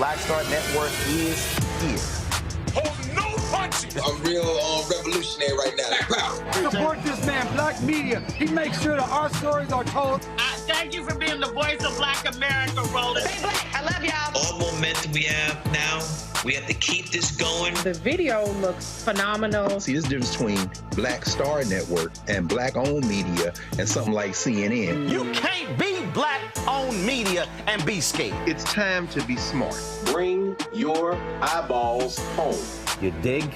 Black Star Network is here. Hold no punch I'm real revolutionary right now. Black power. Support this man, Black media. He makes sure that our stories are told. Thank you for being the voice of Black America, Roland. Stay black. I love y'all. All momentum we have now, we have to keep this going. The video looks phenomenal. See, there's a difference between Black Star Network and Black-owned media and something like CNN. You can't be Black-owned media and be scared. It's time to be smart. Bring your eyeballs home. You dig?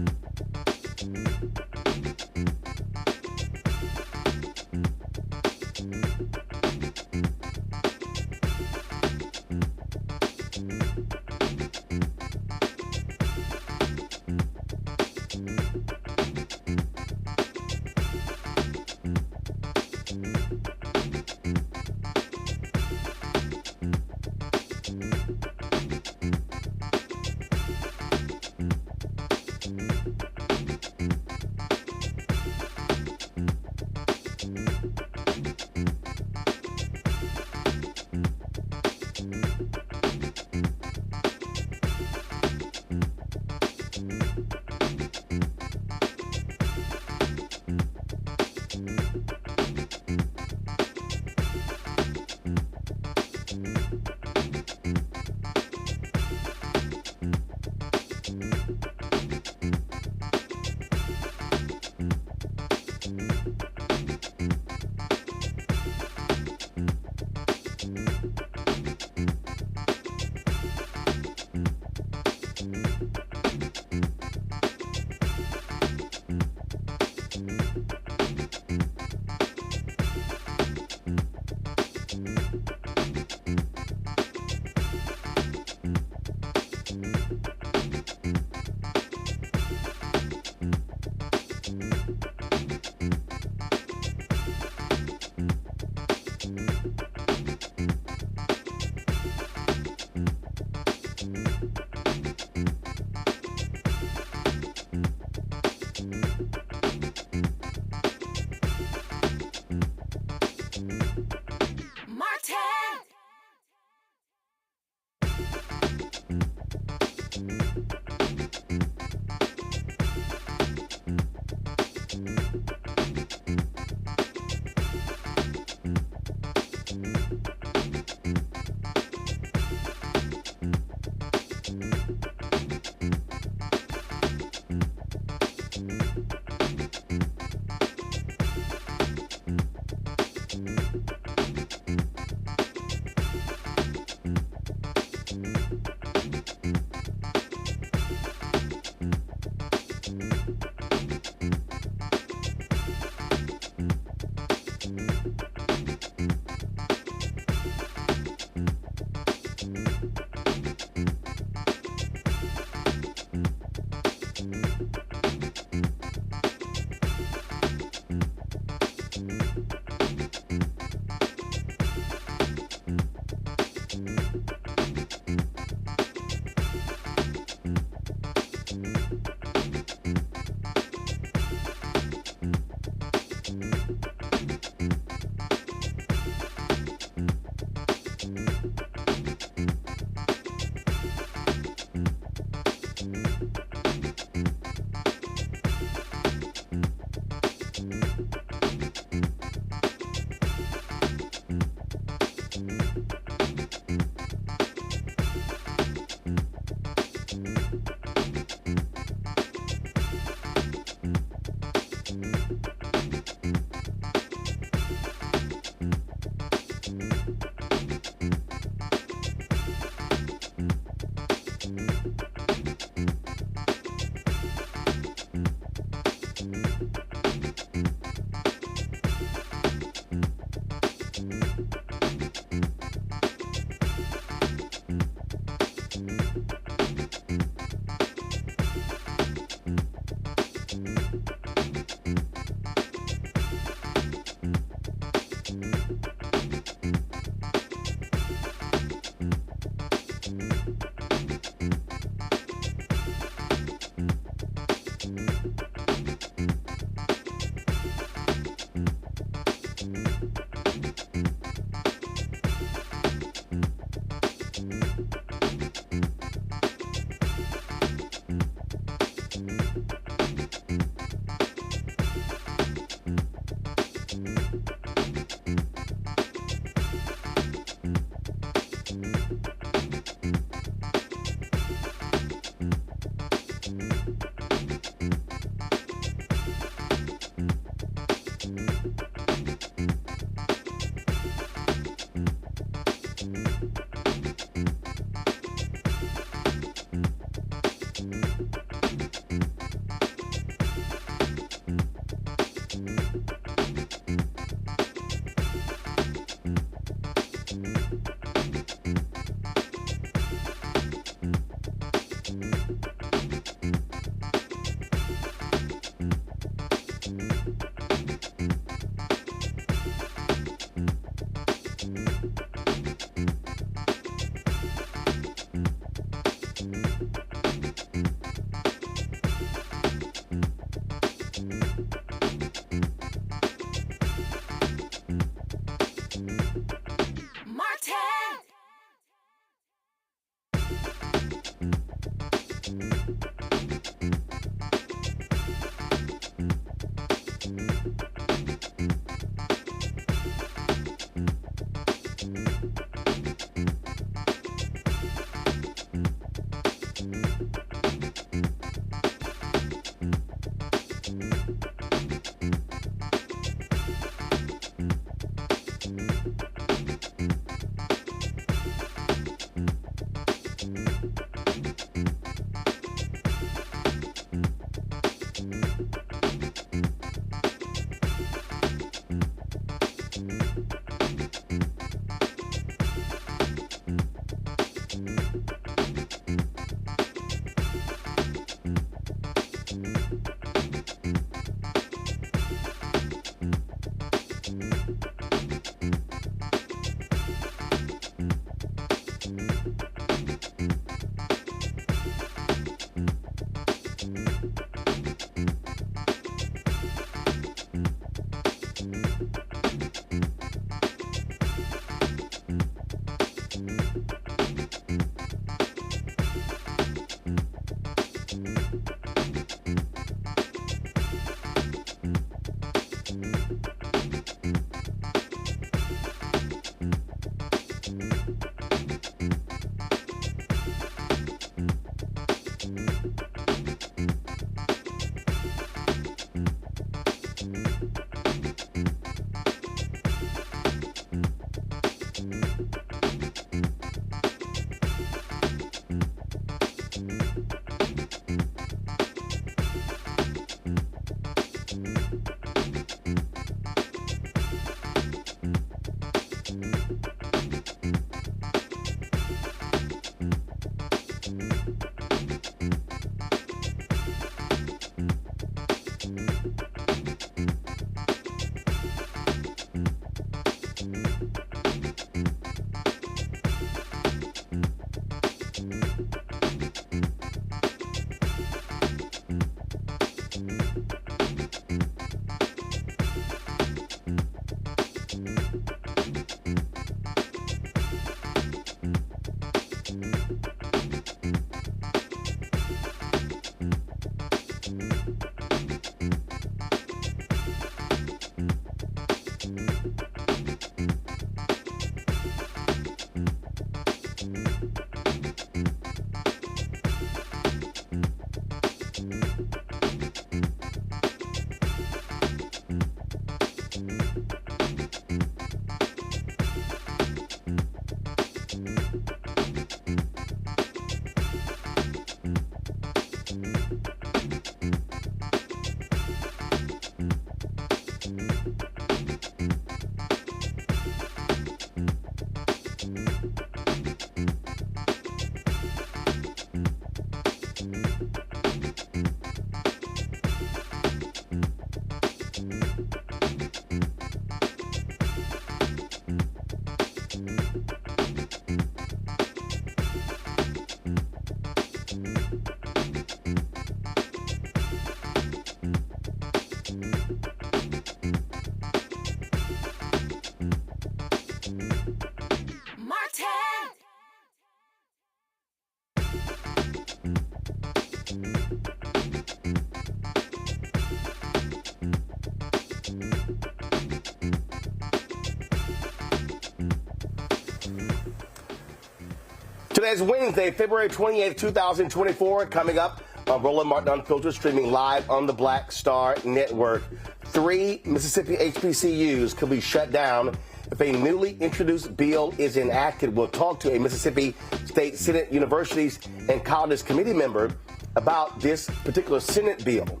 Today's Wednesday, February 28th, 2024. Coming up on Roland Martin Unfiltered, streaming live on the Black Star Network. 3 Mississippi HBCUs could be shut down if a newly introduced bill is enacted. We'll talk to a Mississippi State Senate Universities and Colleges Committee member about this particular Senate bill.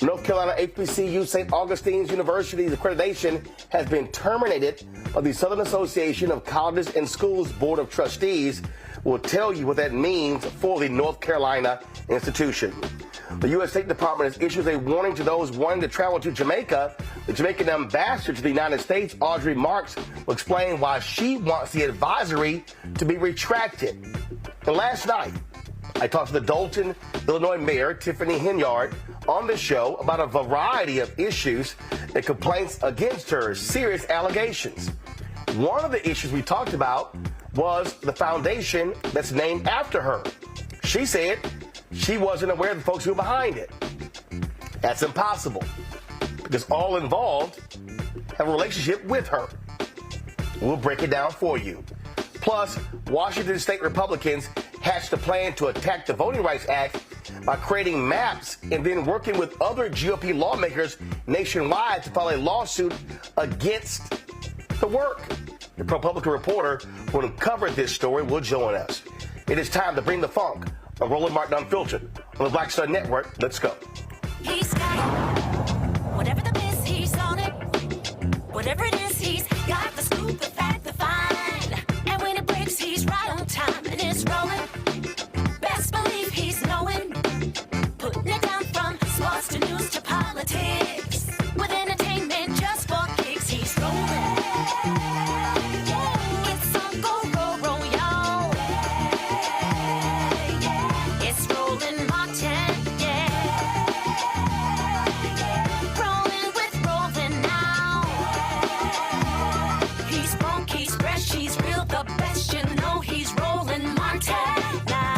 North Carolina HBCU St. Augustine's University's accreditation has been terminated by the Southern Association of Colleges and Schools Board of Trustees. We'll tell you what that means for the North Carolina institution. The U.S. State Department has issued a warning to those wanting to travel to Jamaica. The Jamaican Ambassador to the United States, Audrey Marks, will explain why she wants the advisory to be retracted. And last night, I talked to the Dolton, Illinois Mayor Tiffany Henyard on the show about a variety of issues and complaints against her, serious allegations. One of the issues we talked about was the foundation that's named after her. She said she wasn't aware of the folks who were behind it. That's impossible, because all involved have a relationship with her. We'll break it down for you. Plus, Washington State Republicans hatched a plan to attack the Voting Rights Act by creating maps and then working with other GOP lawmakers nationwide to file a lawsuit against the work. The ProPublica reporter who uncovered this story will join us. It is time to bring the funk on Roland Martin Unfiltered on the Black Star Network. Let's go. He's got it. Whatever the miss, he's on it. Whatever it is, he's got the scoop, the fact, the find. And when it breaks, he's right on time and it's rolling. Best believe he's knowing. Putting it down from sports to news to politics. With entertainment just for kicks, he's rolling. It's on go, roll, y'all. It's Roland Martin, yeah. Rolling with Roland now. He's funk, he's fresh, he's real, the best, you know he's Roland Martin now.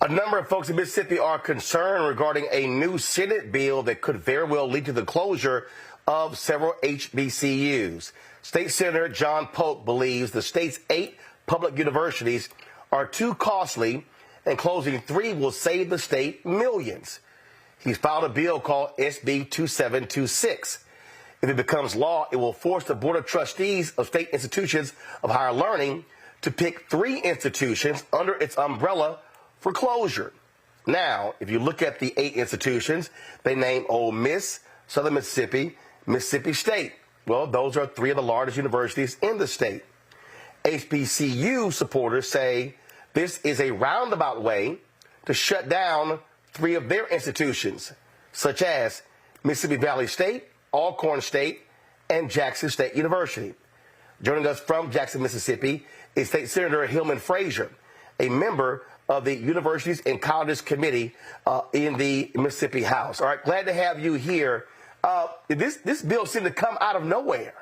A number of folks in Mississippi are concerned regarding a new Senate bill that could very well lead to the closure of several HBCUs. State Senator John Polk believes the state's 8 public universities are too costly, and closing 3 will save the state millions. He's filed a bill called SB 2726. If it becomes law, it will force the Board of Trustees of state institutions of higher learning to pick 3 institutions under its umbrella for closure. Now, if you look at the 8 institutions, they name Ole Miss, Southern Mississippi, Mississippi State. Well, those are 3 of the largest universities in the state. HBCU supporters say this is a roundabout way to shut down 3 of their institutions, such as Mississippi Valley State, Alcorn State, and Jackson State University. Joining us from Jackson, Mississippi, is State Senator Hillman Frazier, a member of the Universities and Colleges Committee in the Mississippi House. All right, glad to have you here. This bill seemed to come out of nowhere.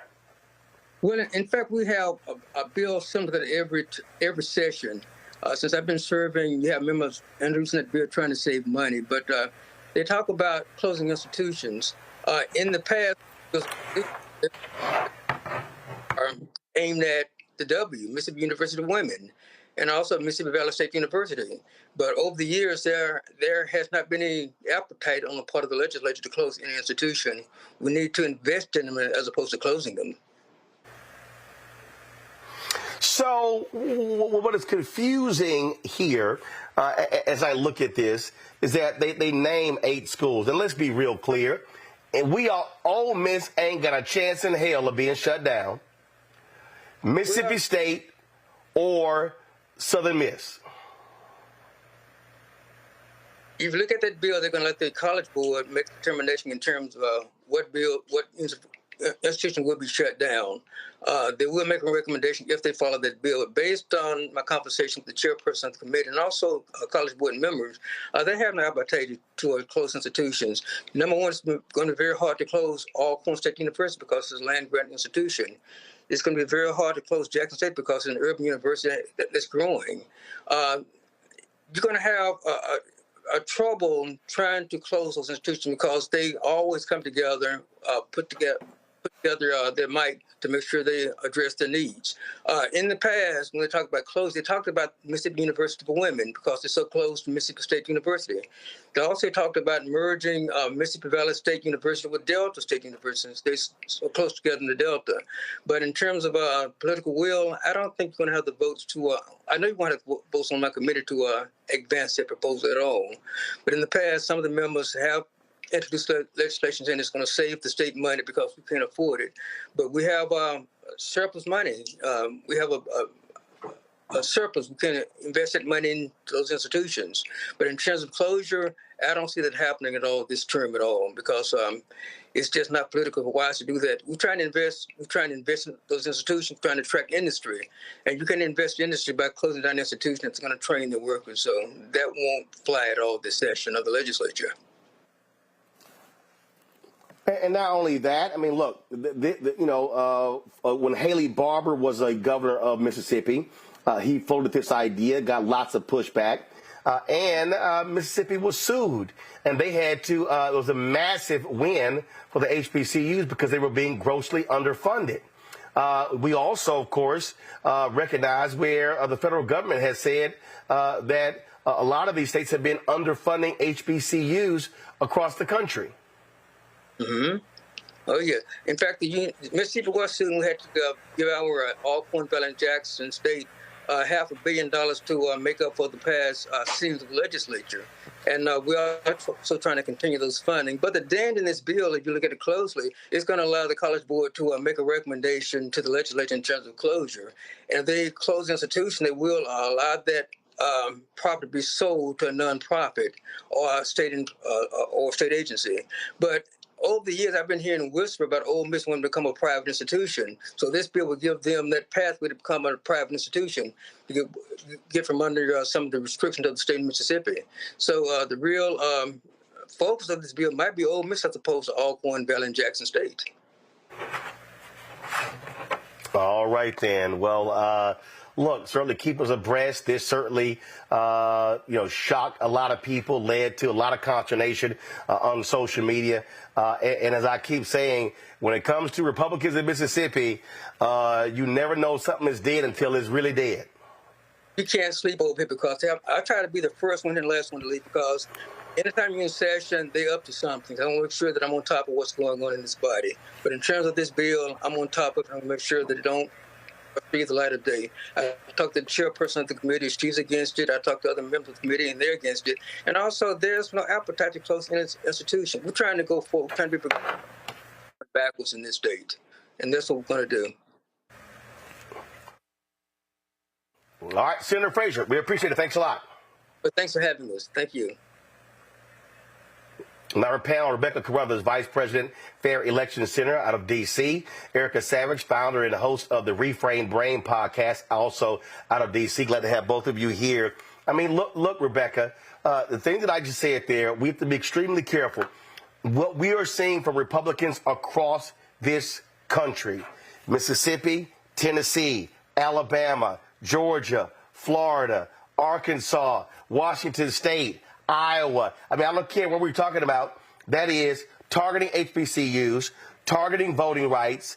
Well, in fact, we have a bill similar to every session. Since I've been serving, you have members introducing that bill trying to save money, but they talk about closing institutions. In the past, it was aimed at the Mississippi University of Women, and also Mississippi Valley State University. But over the years, there has not been any appetite on the part of the legislature to close any institution. We need to invest in them as opposed to closing them. So what is confusing here, as I look at this, is that they name 8 schools. And let's be real clear. And Ole Miss ain't got a chance in hell of being shut down. Mississippi State or Southern Miss. If you look at that bill, they're going to let the College Board make a determination in terms of what institution will be shut down. They will make a recommendation if they follow that bill. Based on my conversation with the chairperson of the committee and also College Board members, they have an appetite to close institutions. Number one, it's going to be very hard to close Alcorn State University because it's a land-grant institution. It's going to be very hard to close Jackson State because it's an urban university that's growing. you're going to have a trouble trying to close those institutions because they always come together, put together their might to make sure they address their needs. In the past, when they talked about closing, they talked about Mississippi University for Women because they're so close to Mississippi State University. They also talked about merging Mississippi Valley State University with Delta State University. They're so close together in the Delta. But in terms of political will, I don't think you're going to have the votes to, I know you want to have votes on my committee to advance that proposal at all. But in the past, some of the members have introduced legislation saying it's going to save the state money because we can't afford it. But we have surplus money. We have a surplus. We can invest that money into those institutions. But in terms of closure, I don't see that happening at all this term at all because it's just not politically wise to do that. We're trying to invest in those institutions, trying to attract industry. And you can invest in industry by closing down an institution that's going to train the workers. So that won't fly at all this session of the legislature. And not only that, I mean, look, when Haley Barbour was a governor of Mississippi, he floated this idea, got lots of pushback, and Mississippi was sued. And they had to, it was a massive win for the HBCUs because they were being grossly underfunded. We also, of course, recognize where the federal government has said that a lot of these states have been underfunding HBCUs across the country. Mm-hmm. Oh, yeah. In fact, the Mississippi was sued. We had to give our Alcorn Valley and Jackson State $500 million to make up for the past sins of the legislature. And we are also trying to continue those funding. But the dent in this bill, if you look at it closely, is going to allow the College Board to make a recommendation to the legislature in terms of closure. And if they close the institution, they will allow that property to be sold to a nonprofit or state agency. But over the years, I've been hearing whisper about Ole Miss wanting to become a private institution. So this bill would give them that pathway to become a private institution, to get from under some of the restrictions of the state of Mississippi. So the real focus of this bill might be Ole Miss as opposed to Alcorn Valley and Jackson State. All right, then. Well, look, certainly keep us abreast. This certainly, shocked a lot of people, led to a lot of consternation on social media. And as I keep saying, when it comes to Republicans in Mississippi, you never know something is dead until it's really dead. You can't sleep over here because I try to be the first one and the last one to leave because anytime you're in session, they're up to something. I want to make sure that I'm on top of what's going on in this body. But in terms of this bill, I'm on top of it. I want to make sure that it don't see the light of day. I talked to the chairperson of the committee. She's against it. I talked to other members of the committee, and they're against it. And also, there's no appetite to close any institution. We're trying to go forward. We're trying to be backwards in this state. And that's what we're going to do. All right, Senator Frazier, we appreciate it. Thanks a lot. But thanks for having us. Thank you. On our panel, Rebecca Carruthers, Vice President, Fair Election Center out of D.C. Erica Savage, founder and host of the Reframed Brain podcast, also out of D.C. Glad to have both of you here. I mean, look, Rebecca, the thing that I just said there, we have to be extremely careful. What we are seeing from Republicans across this country, Mississippi, Tennessee, Alabama, Georgia, Florida, Arkansas, Washington State, Iowa. I mean, I don't care what we're talking about. That is targeting HBCUs, targeting voting rights,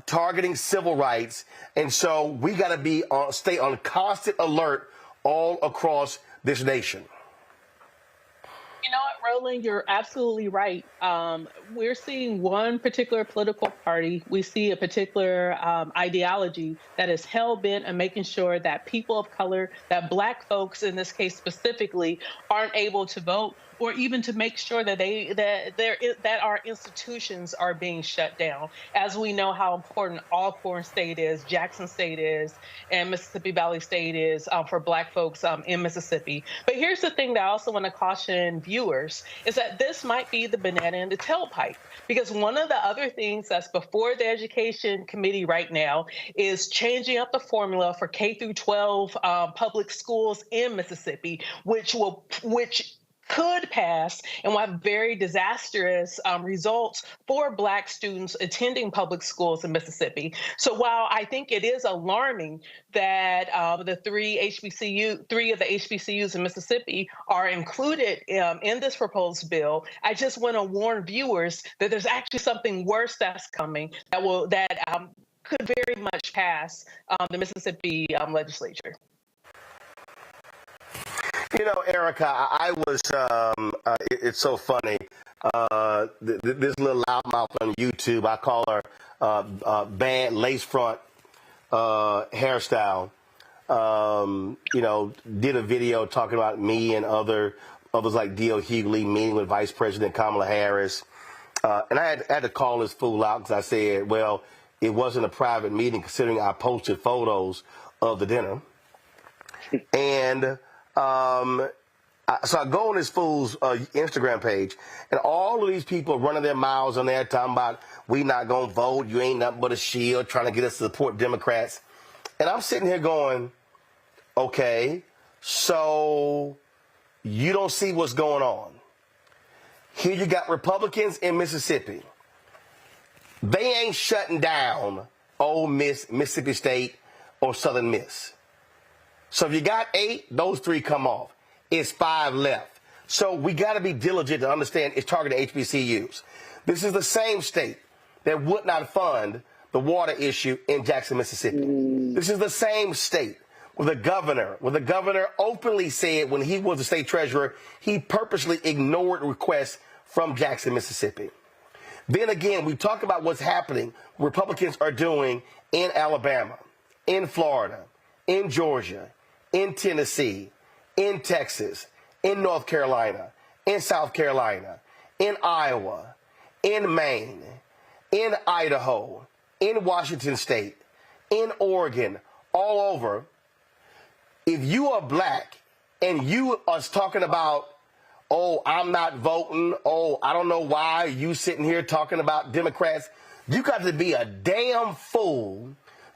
targeting civil rights. And so we got to stay on constant alert all across this nation. You know what, Roland, you're absolutely right. We're seeing one particular political party. We see a particular ideology that is hell-bent on making sure that people of color, that Black folks in this case specifically, aren't able to vote, or even to make sure that that our institutions are being shut down. As we know how important Alcorn State is, Jackson State is, and Mississippi Valley State is for Black folks in Mississippi. But here's the thing that I also want to caution viewers is that this might be the banana in the tailpipe, because one of the other things that's before the Education Committee right now is changing up the formula for K through 12 public schools in Mississippi, which could pass and will have very disastrous results for Black students attending public schools in Mississippi. So while I think it is alarming that three of the HBCUs in Mississippi are included in this proposed bill, I just want to warn viewers that there's actually something worse that's coming that could very much pass the Mississippi legislature. You know, Erica, I was, it's so funny. This little loudmouth on YouTube, I call her bad lace front hairstyle, did a video talking about me and others like D.L. Hughley meeting with Vice President Kamala Harris. And I had to call this fool out because I said, well, it wasn't a private meeting considering I posted photos of the dinner. And so I go on this fool's Instagram page, and all of these people running their mouths on there talking about we not going to vote, you ain't nothing but a shield, trying to get us to support Democrats. And I'm sitting here going, okay, so you don't see what's going on. Here you got Republicans in Mississippi. They ain't shutting down Ole Miss, Mississippi State, or Southern Miss. So if you got 8, those 3 come off. It's 5 left. So we got to be diligent to understand it's targeting HBCUs. This is the same state that would not fund the water issue in Jackson, Mississippi. This is the same state where the governor openly said when he was the state treasurer, he purposely ignored requests from Jackson, Mississippi. Then again, we talk about what's happening, Republicans are doing in Alabama, in Florida, in Georgia, in Tennessee, in Texas, in North Carolina, in South Carolina, in Iowa, in Maine, in Idaho, in Washington State, in Oregon, all over. If you are Black and you are talking about, oh, I'm not voting, oh, I don't know why you sitting here talking about Democrats, you got to be a damn fool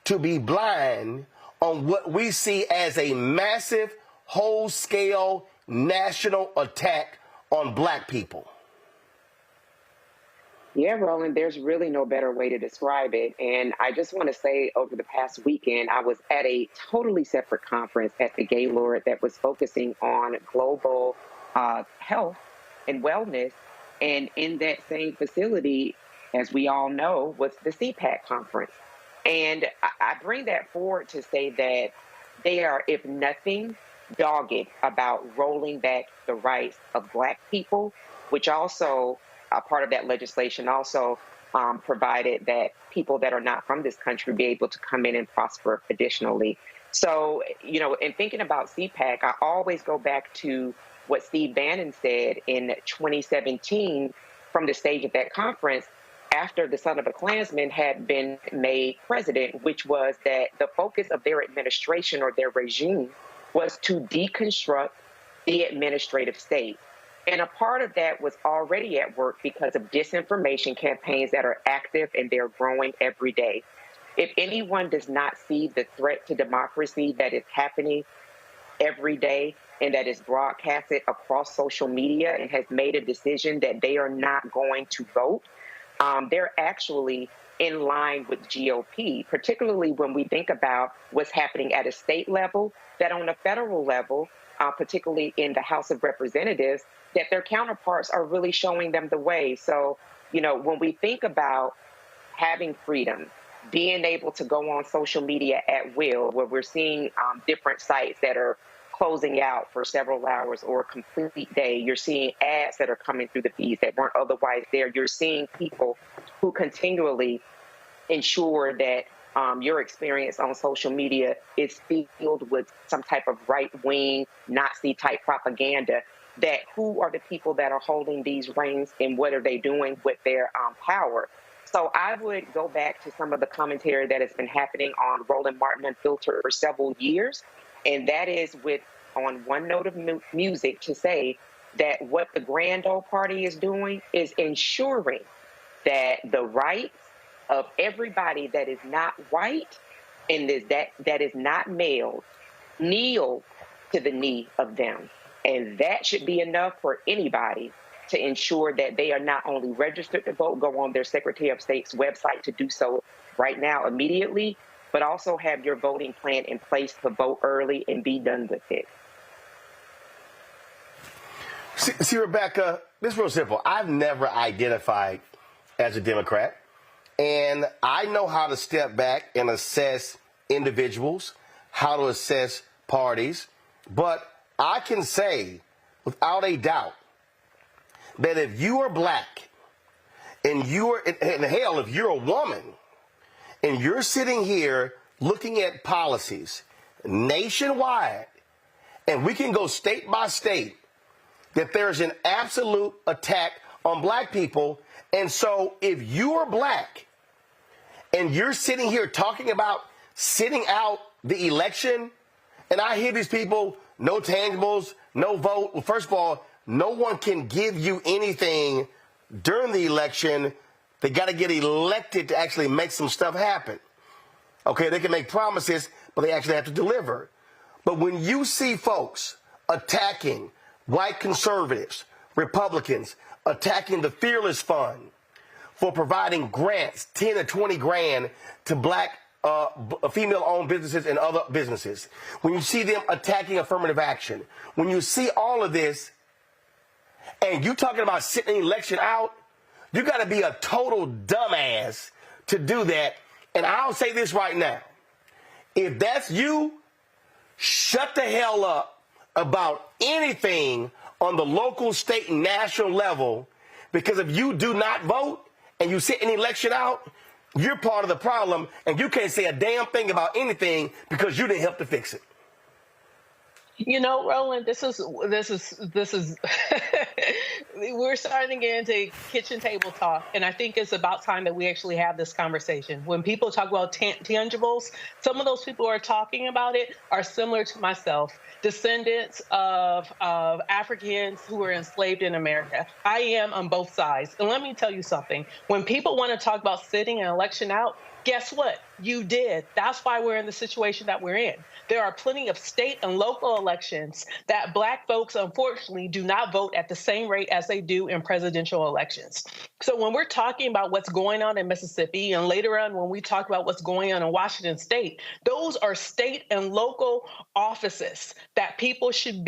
to be blind on what we see as a massive, whole-scale national attack on Black people. Yeah, Roland, there's really no better way to describe it. And I just want to say over the past weekend, I was at a totally separate conference at the Gaylord that was focusing on global health and wellness. And in that same facility, as we all know, was the CPAC conference. And I bring that forward to say that they are, if nothing, dogged about rolling back the rights of Black people, which also, part of that legislation also provided that people that are not from this country be able to come in and prosper additionally. So, in thinking about CPAC, I always go back to what Steve Bannon said in 2017 from the stage of that conference, after the son of a Klansman had been made president, which was that the focus of their administration or their regime was to deconstruct the administrative state. And a part of that was already at work because of disinformation campaigns that are active and they're growing every day. If anyone does not see the threat to democracy that is happening every day and that is broadcasted across social media and has made a decision that they are not going to vote, they're actually in line with GOP, particularly when we think about what's happening at a state level, that on a federal level, particularly in the House of Representatives, that their counterparts are really showing them the way. So, when we think about having freedom, being able to go on social media at will, where we're seeing different sites that are closing out for several hours or a complete day. You're seeing ads that are coming through the feeds that weren't otherwise there. You're seeing people who continually ensure that your experience on social media is filled with some type of right-wing, Nazi-type propaganda. That who are the people that are holding these reins and what are they doing with their power? So I would go back to some of the commentary that has been happening on Roland Martin Unfiltered for several years. And that is with, on one note of music, to say that what the Grand Ole Party is doing is ensuring that the rights of everybody that is not white and that is not male kneel to the knee of them. And that should be enough for anybody to ensure that they are not only registered to vote, go on their Secretary of State's website to do so right now immediately, but also have your voting plan in place to vote early and be done with it. See, Rebecca, this is real simple. I've never identified as a Democrat, and I know how to step back and assess individuals, how to assess parties, but I can say without a doubt that if you are black and hell, if you're a woman and you're sitting here looking at policies nationwide, and we can go state by state, that there's an absolute attack on black people. And so if you are black and you're sitting here talking about sitting out the election, and I hear these people, no tangibles, no vote. Well, first of all, no one can give you anything during the election. They got to get elected to actually make some stuff happen. Okay, they can make promises, but they actually have to deliver. But when you see folks attacking white conservatives, Republicans, attacking the Fearless Fund for providing grants, 10 or 20 grand to black female-owned businesses and other businesses, when you see them attacking affirmative action, when you see all of this, and you talking about sitting an election out, you got to be a total dumbass to do that. And I'll say this right now. If that's you, shut the hell up about anything on the local, state, and national level, because if you do not vote and you sit an election out, you're part of the problem, and you can't say a damn thing about anything because you didn't help to fix it. You know, Roland, this is we're starting to get into kitchen table talk, and I think it's about time that we actually have this conversation. When people talk about tangibles, some of those people who are talking about it are similar to myself, descendants of Africans who were enslaved in America. I am on both sides. And let me tell you something. When people want to talk about sitting an election out, guess what? You did. That's why we're in the situation that we're in. There are plenty of state and local elections that black folks, unfortunately, do not vote at the same rate as they do in presidential elections. So when we're talking about what's going on in Mississippi, and later on when we talk about what's going on in Washington state, those are state and local offices that people should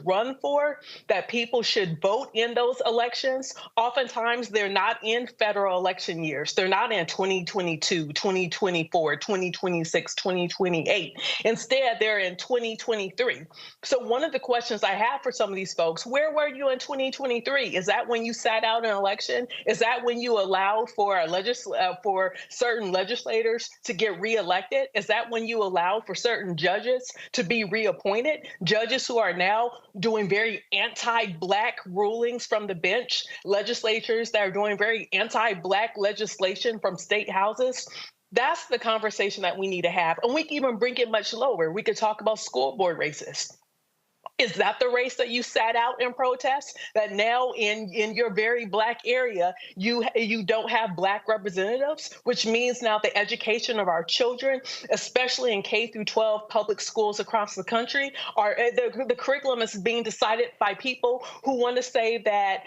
run for, that people should vote in those elections. Oftentimes, they're not in federal election years. They're not in 2022, 2024, 2026, 2028. Instead, they're in 2023. So one of the questions I have for some of these folks, where were you in 2023? Is that when you sat out an election? Is that when you allowed for for certain legislators to get reelected? Is that when you allowed for certain judges to be reappointed? Judges who are now doing very anti-black rulings from the bench, legislatures that are doing very anti-black legislation from state houses. That's the conversation that we need to have. And we can even bring it much lower. We could talk about school board races. Is that the race that you sat out in protest? That now in your very black area, you don't have black representatives, which means now the education of our children, especially in K through 12 public schools across the country, the curriculum is being decided by people who want to say that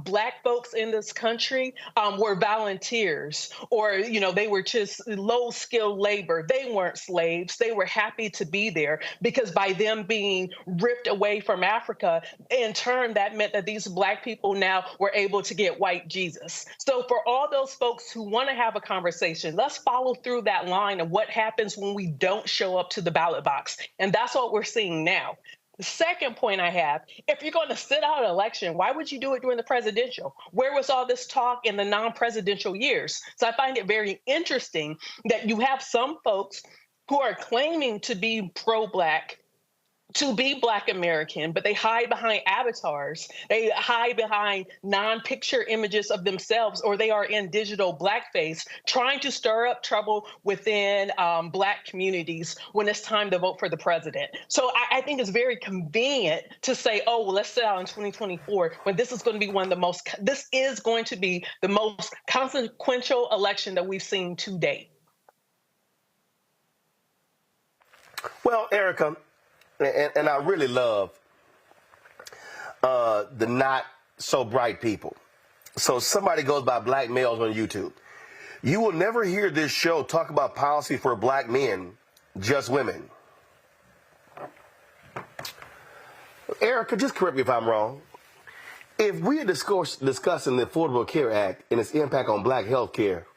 black folks in this country were volunteers, or they were just low-skilled labor. They weren't slaves. They were happy to be there because by them being ripped away from Africa, in turn, that meant that these black people now were able to get white Jesus. So for all those folks who want to have a conversation, let's follow through that line of what happens when we don't show up to the ballot box. And that's what we're seeing now. The second point I have, if you're going to sit out an election, why would you do it during the presidential? Where was all this talk in the non-presidential years? So I find it very interesting that you have some folks who are claiming to be pro-black, to be Black American, but they hide behind avatars. They hide behind non-picture images of themselves, or they are in digital blackface, trying to stir up trouble within Black communities when it's time to vote for the president. So I think it's very convenient to say, oh, well, let's sit out in 2024 when this is going to be this is going to be the most consequential election that we've seen to date. Well, Erica, and I really love the not so bright people. So somebody goes by black males on YouTube. You will never hear this show talk about policy for black men, just women. Erica, just correct me if I'm wrong. If we are discussing the Affordable Care Act and its impact on black health care,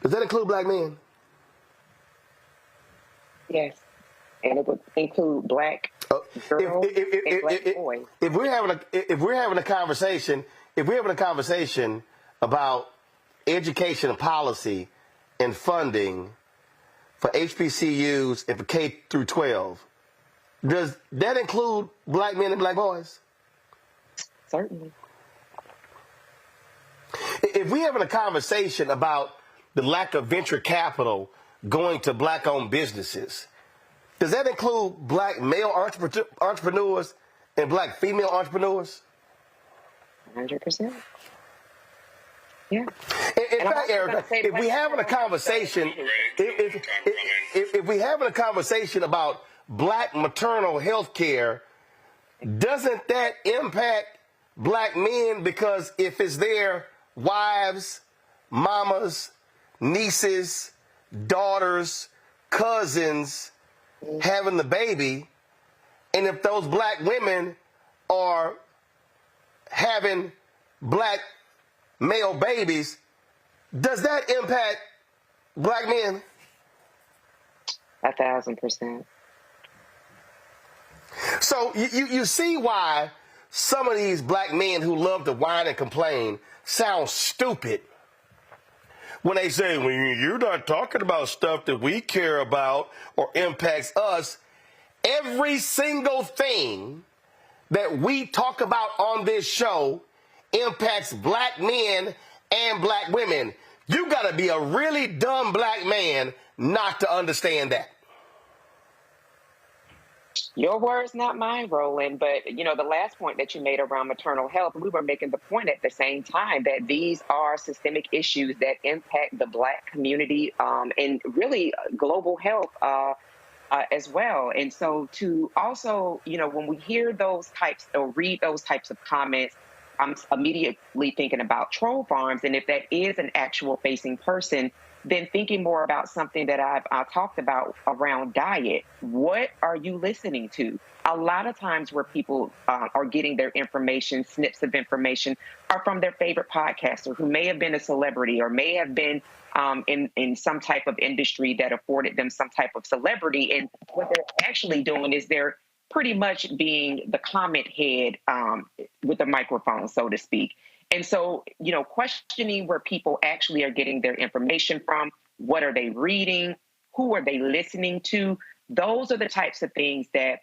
does that include black men? Yes. And it would include black girls and black boys. If we're having a conversation about education and policy and funding for HBCUs and for K through 12, does that include black men and black boys? Certainly. If we're having a conversation about the lack of venture capital going to black-owned businesses, does that include black male entrepreneurs and black female entrepreneurs? 100%. Yeah. In fact, Erica, if we're having a conversation, if we're having a conversation about black maternal health care, doesn't that impact black men? Because if it's their wives, mamas, nieces, daughters, cousins having the baby, and if those black women are having black male babies, does that impact black men? 1,000%. So you see why some of these black men who love to whine and complain sound stupid when they say, well, you're not talking about stuff that we care about or impacts us. Every single thing that we talk about on this show impacts black men and black women. You got to be a really dumb black man not to understand that. Your words, not mine, Roland. But, the last point that you made around maternal health, we were making the point at the same time that these are systemic issues that impact the black community and really global health as well. And so to also, when we hear those types or read those types of comments, I'm immediately thinking about troll farms. And if that is an actual facing person, then thinking more about something that I've talked about around diet. What are you listening to? A lot of times where people are getting their information, snips of information, are from their favorite podcaster who may have been a celebrity or may have been in some type of industry that afforded them some type of celebrity. And what they're actually doing is they're pretty much being the comment head with a microphone, so to speak. And so, questioning where people actually are getting their information from, what are they reading, who are they listening to, those are the types of things that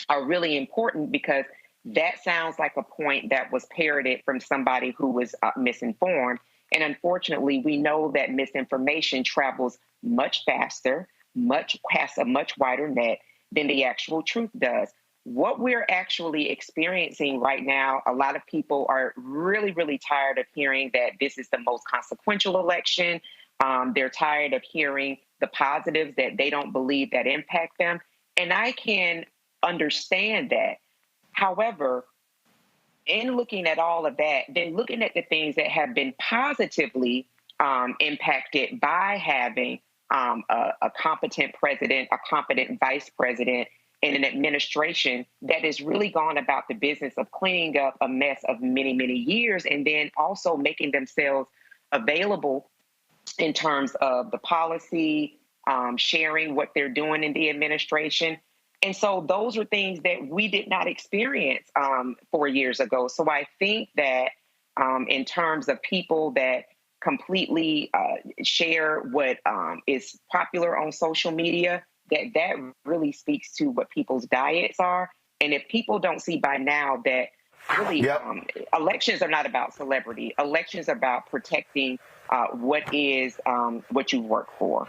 are really important, because that sounds like a point that was parroted from somebody who was misinformed. And unfortunately, we know that misinformation travels much faster, casts a much wider net than the actual truth does. What we're actually experiencing right now, a lot of people are really, really tired of hearing that this is the most consequential election. They're tired of hearing the positives that they don't believe that impact them. And I can understand that. However, in looking at all of that, then looking at the things that have been positively impacted by having a competent president, a competent vice president, and an administration that has really gone about the business of cleaning up a mess of many, many years, and then also making themselves available in terms of the policy, sharing what they're doing in the administration. And so those are things that we did not experience 4 years ago. So I think that in terms of people that completely share what is popular on social media, that really speaks to what people's diets are. And if people don't see by now that really elections are not about celebrity, elections are about protecting what you've worked for.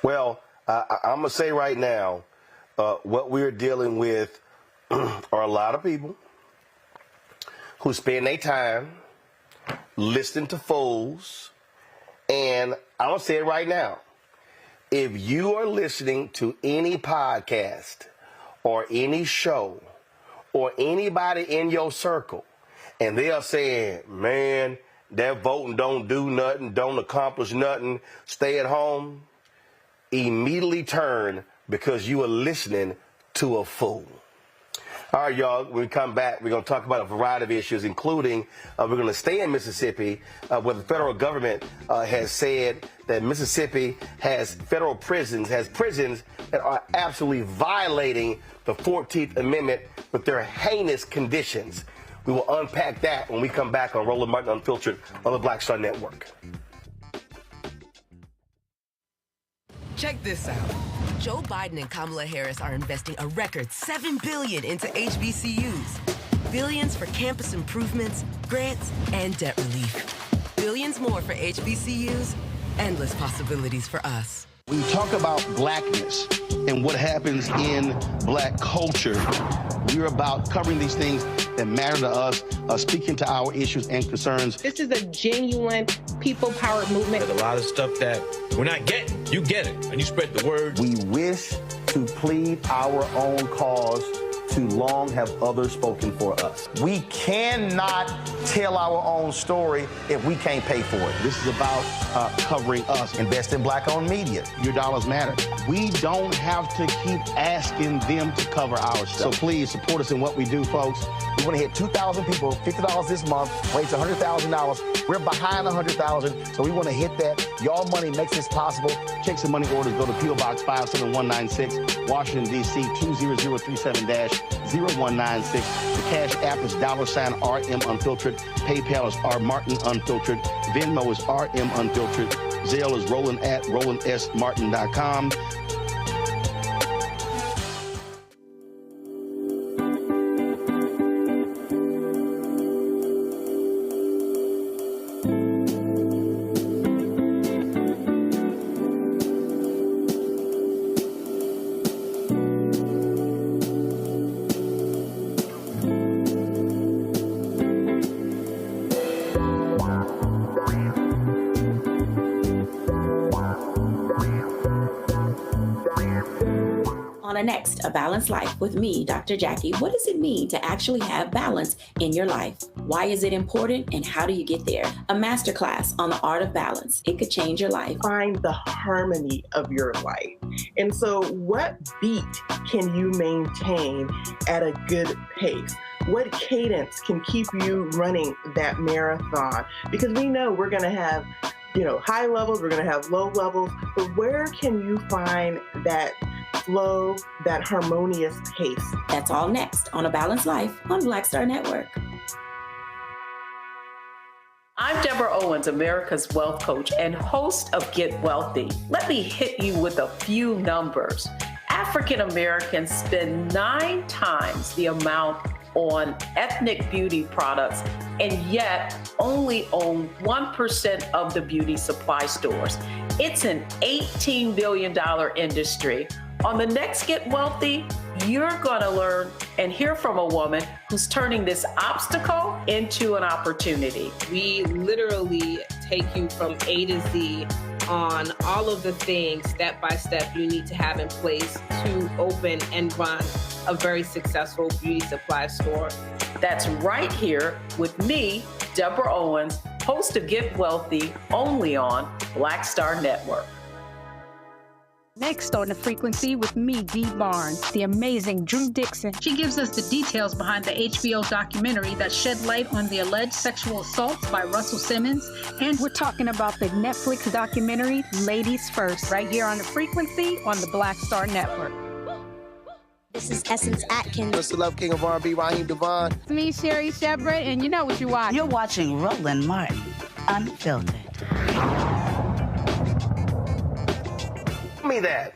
Well, I'm going to say right now, what we're dealing with are a lot of people who spend their time listening to fools. And I'm going to say it right now. If you are listening to any podcast or any show or anybody in your circle, and they are saying, man, that voting don't do nothing, don't accomplish nothing, stay at home, immediately turn because you are listening to a fool. All right, y'all, when we come back, we're going to talk about a variety of issues, including we're going to stay in Mississippi, where the federal government has said that Mississippi has federal prisons, that are absolutely violating the 14th Amendment with their heinous conditions. We will unpack that when we come back on Roland Martin Unfiltered on the Black Star Network. Check this out. Joe Biden and Kamala Harris are investing a record $7 billion into HBCUs. Billions for campus improvements, grants, and debt relief. Billions more for HBCUs. Endless possibilities for us. When you talk about blackness and what happens in black culture, we're about covering these things that matter to us, speaking to our issues and concerns. This is a genuine people-powered movement. There's a lot of stuff that we're not getting. You get it, and you spread the word. We wish to plead our own cause. Too long have others spoken for us. We cannot tell our own story if we can't pay for it. This is about covering us. Invest in black-owned media. Your dollars matter. We don't have to keep asking them to cover our stuff. So please support us in what we do, folks. We want to hit 2,000 people, $50 this month, raise $100,000. We're behind 100,000, so we want to hit that. Y'all money makes this possible. Checks and money orders go to P.O. Box 57196, Washington, D.C. 20037-0196. The Cash App is $RM Unfiltered. PayPal is R Martin Unfiltered. Venmo is RM Unfiltered. Zelle is Roland at RolandSMartin.com. Next, A Balanced Life with me, Dr. Jackie. What does it mean to actually have balance in your life? Why is it important and how do you get there? A masterclass on the art of balance. It could change your life. Find the harmony of your life. And so what beat can you maintain at a good pace? What cadence can keep you running that marathon? Because we know we're going to have high levels, we're going to have low levels, but where can you find that flow, that harmonious pace? That's all next on A Balanced Life on Black Star Network. I'm Deborah Owens, America's Wealth Coach and host of Get Wealthy. Let me hit you with a few numbers. African Americans spend 9 times the amount on ethnic beauty products and yet only own 1% of the beauty supply stores. It's an $18 billion industry. On the next Get Wealthy, you're going to learn and hear from a woman who's turning this obstacle into an opportunity. We literally take you from A to Z on all of the things step by step you need to have in place to open and run a very successful beauty supply store. That's right here with me, Deborah Owens, host of Get Wealthy, only on Black Star Network. Next on The Frequency with me, Dee Barnes, the amazing Drew Dixon. She gives us the details behind the HBO documentary that shed light on the alleged sexual assaults by Russell Simmons. And we're talking about the Netflix documentary, Ladies First, right here on The Frequency on the Black Star Network. This is Essence Atkins. Mr. Love King of R&B, Raheem Devon. It's me, Sherry Shepherd, and you know what you watch. You're watching Roland Martin, Unfiltered. Me that.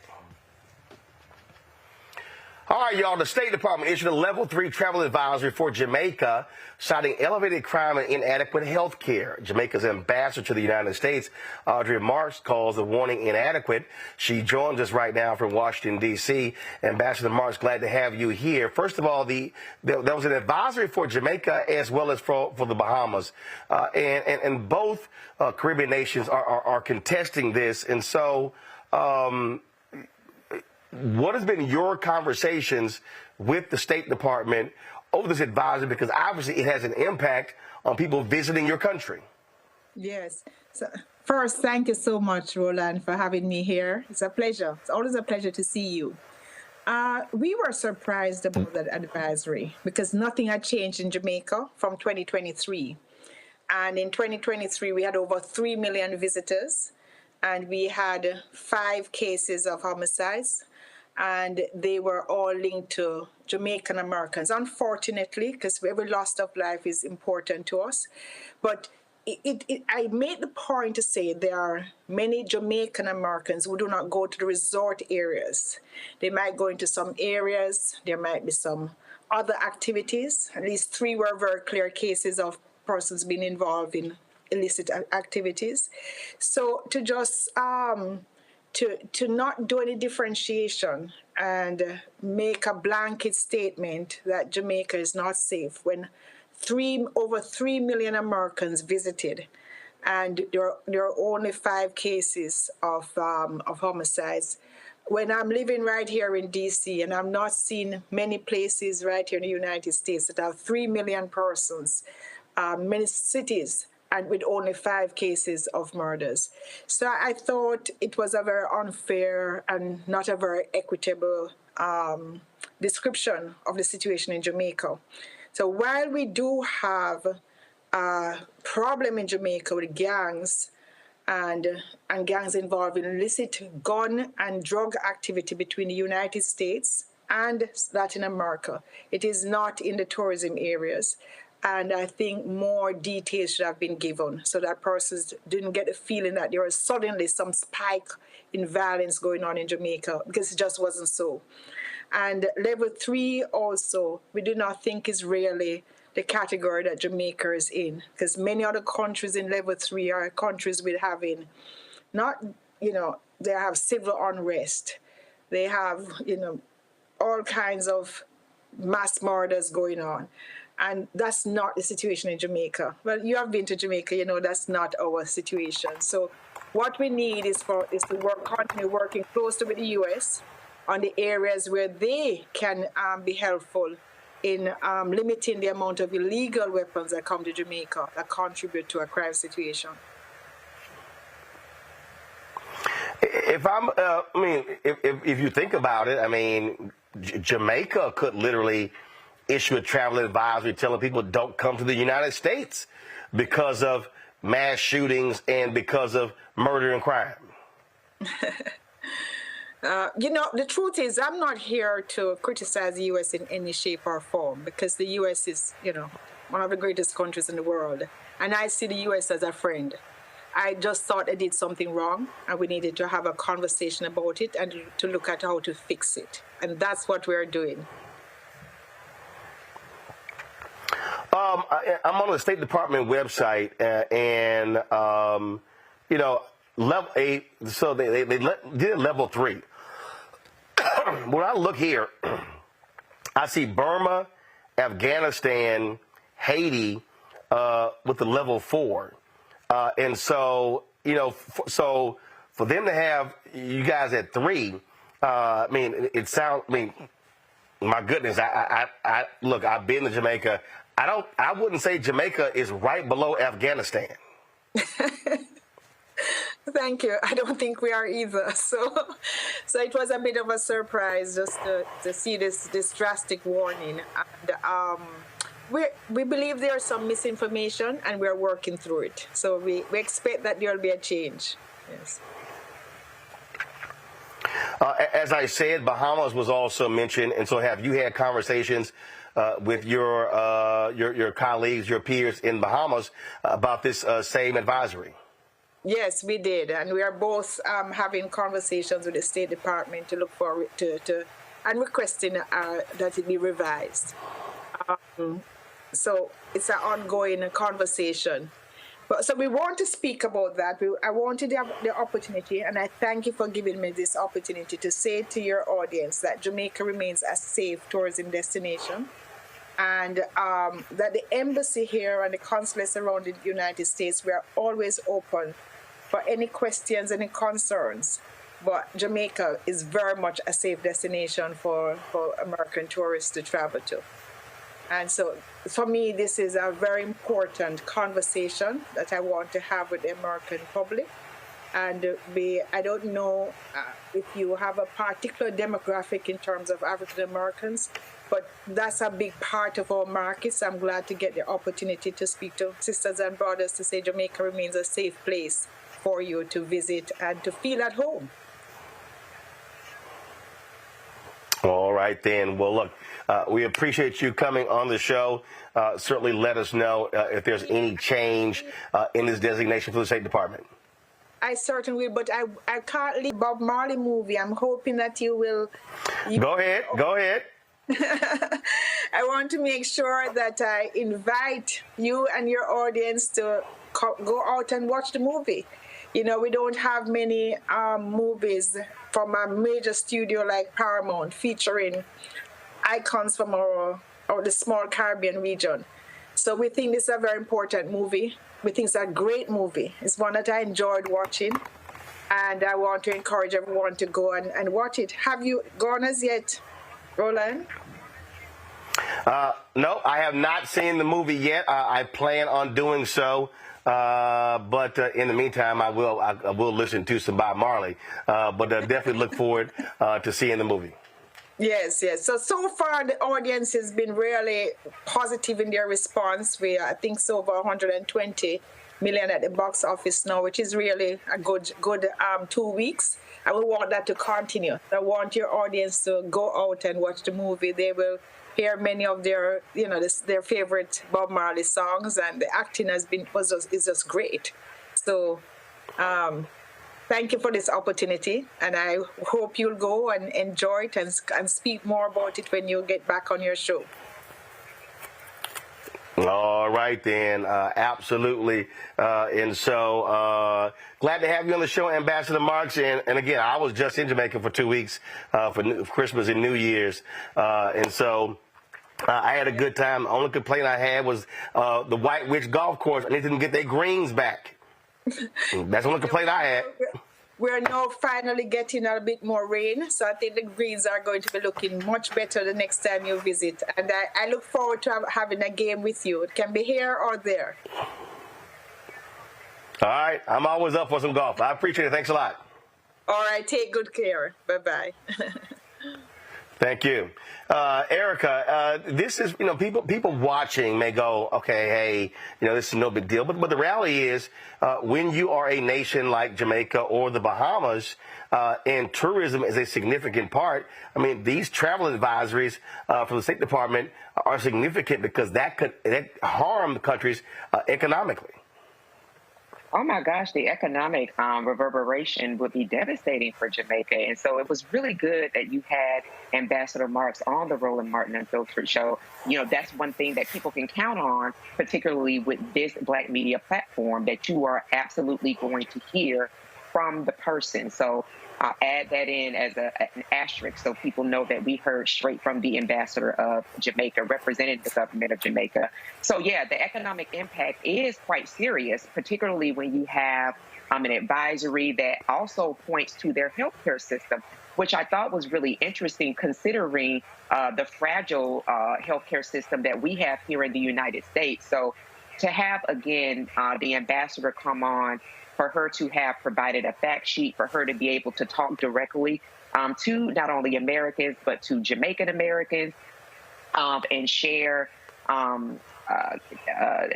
All right, y'all. The State Department issued a Level 3 travel advisory for Jamaica, citing elevated crime and inadequate health care. Jamaica's ambassador to the United States, Audrey Marks, calls the warning inadequate. She joins us right now from Washington, D.C. Ambassador Marks, glad to have you here. First of all, there was an advisory for Jamaica as well as for the Bahamas, and both Caribbean nations are contesting this, and so. what has been your conversations with the State Department over this advisory? Because obviously it has an impact on people visiting your country. Yes. So first, thank you so much, Roland, for having me here. It's a pleasure. It's always a pleasure to see you. We were surprised about that advisory because nothing had changed in Jamaica from 2023. And in 2023, we had over 3 million visitors, and we had 5 cases of homicides, and they were all linked to Jamaican Americans, unfortunately, because every loss of life is important to us. But I made the point to say there are many Jamaican Americans who do not go to the resort areas. They might go into some areas. There might be some other activities. At least 3 were very clear cases of persons being involved in illicit activities. So to just to not do any differentiation and make a blanket statement that Jamaica is not safe when over 3 million Americans visited, and there are only 5 cases of homicides. When I'm living right here in D.C., and I'm not seeing many places right here in the United States that have 3 million persons, many cities, and with only 5 cases of murders. So I thought it was a very unfair and not a very equitable description of the situation in Jamaica. So while we do have a problem in Jamaica with gangs and gangs involved in illicit gun and drug activity between the United States and Latin America, it is not in the tourism areas. And I think more details should have been given so that persons didn't get the feeling that there was suddenly some spike in violence going on in Jamaica, because it just wasn't so. And level 3 also, we do not think is really the category that Jamaica is in, because many other countries in level 3 are countries with having not, they have civil unrest. They have, all kinds of mass murders going on. And that's not the situation in Jamaica. Well, you have been to Jamaica, that's not our situation. So what we need is to continue working closely with the U.S. on the areas where they can be helpful in limiting the amount of illegal weapons that come to Jamaica that contribute to a crime situation. If you think about it, Jamaica could literally issue a travel advisory telling people don't come to the United States because of mass shootings and because of murder and crime. The truth is, I'm not here to criticize the U.S. in any shape or form, because the U.S. is, one of the greatest countries in the world. And I see the U.S. as a friend. I just thought I did something wrong, and we needed to have a conversation about it and to look at how to fix it. And that's what we're doing. I'm on the State Department website, and level 8. So they did level 3. When I look here, I see Burma, Afghanistan, Haiti with the level 4, and so so for them to have you guys at 3, it sounds. My goodness, look. I've been to Jamaica. I wouldn't say Jamaica is right below Afghanistan. Thank you. I don't think we are either. So it was a bit of a surprise just to see this drastic warning. And we believe there's some misinformation, and we're working through it. So we expect that there will be a change. Yes. As I said, Bahamas was also mentioned, and so have you had conversations with your colleagues, your peers in Bahamas about this same advisory? Yes, we did, and we are both having conversations with the State Department to look forward to and requesting that it be revised. So it's an ongoing conversation. So we want to speak about that. I wanted the opportunity, and I thank you for giving me this opportunity to say to your audience that Jamaica remains a safe tourism destination, and that the embassy here and the consulates around the United States, we are always open for any questions, any concerns but Jamaica is very much a safe destination for American tourists to travel to. And so for me, this is a very important conversation that I want to have with the American public. And I don't know if you have a particular demographic in terms of African Americans, but that's a big part of our markets. I'm glad to get the opportunity to speak to sisters and brothers to say Jamaica remains a safe place for you to visit and to feel at home. All right, then. Well, look, we appreciate you coming on the show. Certainly let us know if there's any change in this designation for the State Department. I certainly will, but I can't leave Bob Marley movie. I'm hoping that you will. Go ahead. I want to make sure that I invite you and your audience to go out and watch the movie. You know, we don't have many movies from a major studio like Paramount featuring icons from the small Caribbean region. So we think this is a very important movie. We think it's a great movie. It's one that I enjoyed watching, and I want to encourage everyone to go and watch it. Have you gone as yet, Roland? No, I have not seen the movie yet. I plan on doing so. But in the meantime, I will listen to some Bob Marley. But definitely look forward to seeing the movie. Yes. So far, the audience has been really positive in their response. I think it's over 120 million at the box office now, which is really a good 2 weeks. I will want that to continue. I want your audience to go out and watch the movie. They will hear many of their favorite Bob Marley songs, and the acting is just great. So, thank you for this opportunity, and I hope you'll go and enjoy it and speak more about it when you get back on your show. All right, then. Absolutely. And so glad to have you on the show, Ambassador Marks. And again, I was just in Jamaica for 2 weeks for Christmas and New Year's. And so I had a good time. The only complaint I had was the White Witch Golf Course. I need them to get their greens back. That's the only complaint I had. We're now finally getting a bit more rain, so I think the greens are going to be looking much better the next time you visit. And I look forward to having a game with you. It can be here or there. All right. I'm always up for some golf. I appreciate it. Thanks a lot. All right. Take good care. Bye-bye. Thank you. Erica, this is, people watching may go, okay, hey, this is no big deal. But the reality is when you are a nation like Jamaica or the Bahamas, and tourism is a significant part, these travel advisories from the State Department are significant because that could harm the countries economically. Oh my gosh, the economic reverberation would be devastating for Jamaica. And so it was really good that you had Ambassador Marks on the Roland Martin Unfiltered show. That's one thing that people can count on, particularly with this Black media platform, that you are absolutely going to hear from the person. So I'll add that in as an asterisk so people know that we heard straight from the ambassador of Jamaica, representing the government of Jamaica. So, yeah, the economic impact is quite serious, particularly when you have an advisory that also points to their healthcare system, which I thought was really interesting considering the fragile healthcare system that we have here in the United States. So to have, again, the ambassador come on, for her to have provided a fact sheet, for her to be able to talk directly to not only Americans, but to Jamaican Americans and share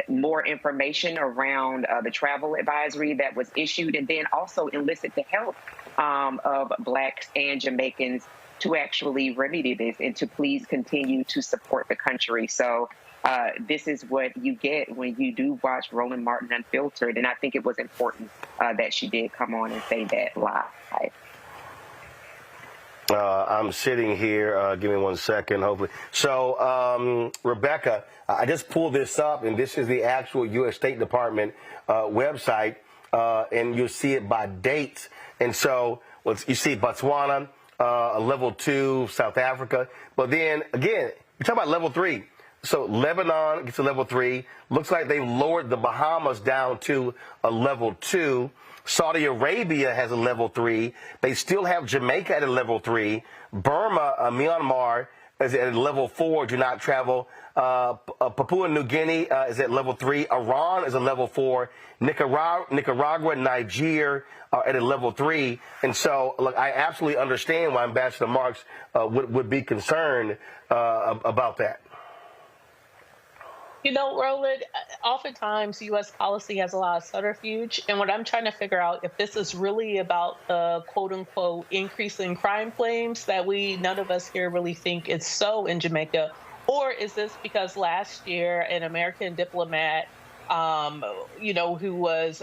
more information around the travel advisory that was issued, and then also elicit the help of Blacks and Jamaicans to actually remedy this and to please continue to support the country. So this is what you get when you do watch Roland Martin Unfiltered. And I think it was important that she did come on and say that live. I'm sitting here. Give me 1 second, hopefully. So, Rebecca, I just pulled this up, and this is the actual U.S. State Department website, and you'll see it by dates. And so you see Botswana, level 2, South Africa. But then, again, you're talking about level 3. So Lebanon gets a level 3. Looks like they've lowered the Bahamas down to a level 2. Saudi Arabia has a level 3. They still have Jamaica at a level 3. Burma, Myanmar is at level 4, do not travel. Papua New Guinea is at level 3. Iran is a level 4. Nicaragua, Niger are at a level 3. And so, look, I absolutely understand why Ambassador Marks would be concerned about that. You know, Roland, oftentimes U.S. policy has a lot of subterfuge. And what I'm trying to figure out, if this is really about the quote unquote increase in crime claims that none of us here really think is so in Jamaica, or is this because last year an American diplomat, who was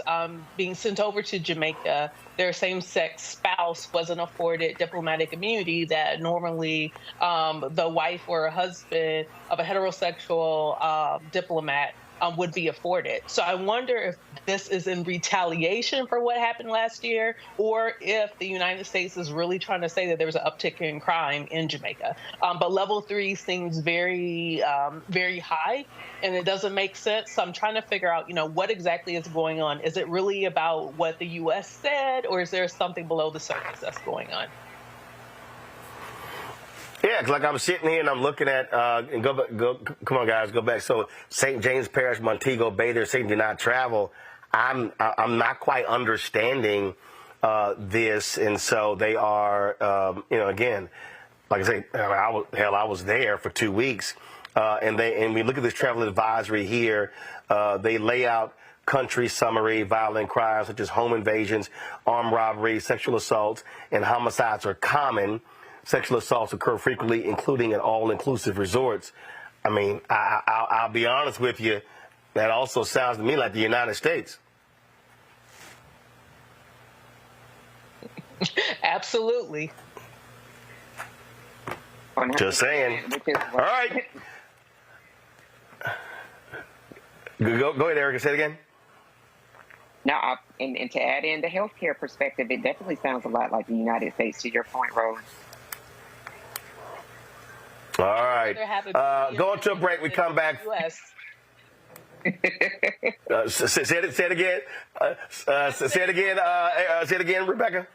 being sent over to Jamaica, their same-sex spouse wasn't afforded diplomatic immunity that normally the wife or husband of a heterosexual diplomat would be afforded. So I wonder if this is in retaliation for what happened last year, or if the United States is really trying to say that there was an uptick in crime in Jamaica. But level 3 seems very, very high, and it doesn't make sense. So I'm trying to figure out, what exactly is going on. Is it really about what the U.S. said, or is there something below the surface that's going on? Yeah, because like I'm sitting here and I'm looking at, come on guys, go back. So St. James Parish, Montego Bay, they're saying do not travel. I'm not quite understanding this, and so they are, again, like I say, I was there for 2 weeks, and we look at this travel advisory here. They lay out country summary: violent crimes such as home invasions, armed robbery, sexual assaults, and homicides are common. Sexual assaults occur frequently, including at all-inclusive resorts. I mean, I'll be honest with you, that also sounds to me like the United States. Absolutely. Just saying. All right. Go ahead, Erica. Say it again. Now, and to add in the healthcare perspective, it definitely sounds a lot like the United States, to your point, Roland. All right. Going to a break. We come back. Say it again. Say it again, Rebecca.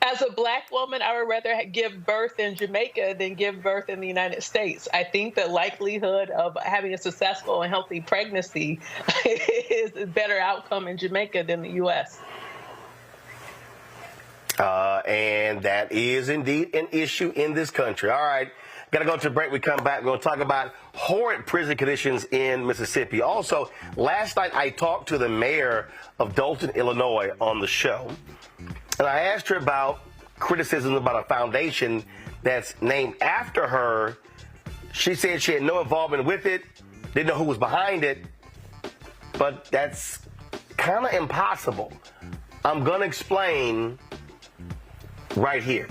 As a Black woman, I would rather give birth in Jamaica than give birth in the United States. I think the likelihood of having a successful and healthy pregnancy is a better outcome in Jamaica than the U.S. And that is indeed an issue in this country. All right. Got to go to a break. We come back. We're going to talk about horrid prison conditions in Mississippi. Also, last night I talked to the mayor of Dolton, Illinois on the show. And I asked her about criticism about a foundation that's named after her. She said she had no involvement with it, didn't know who was behind it. But that's kind of impossible. I'm going to explain right here.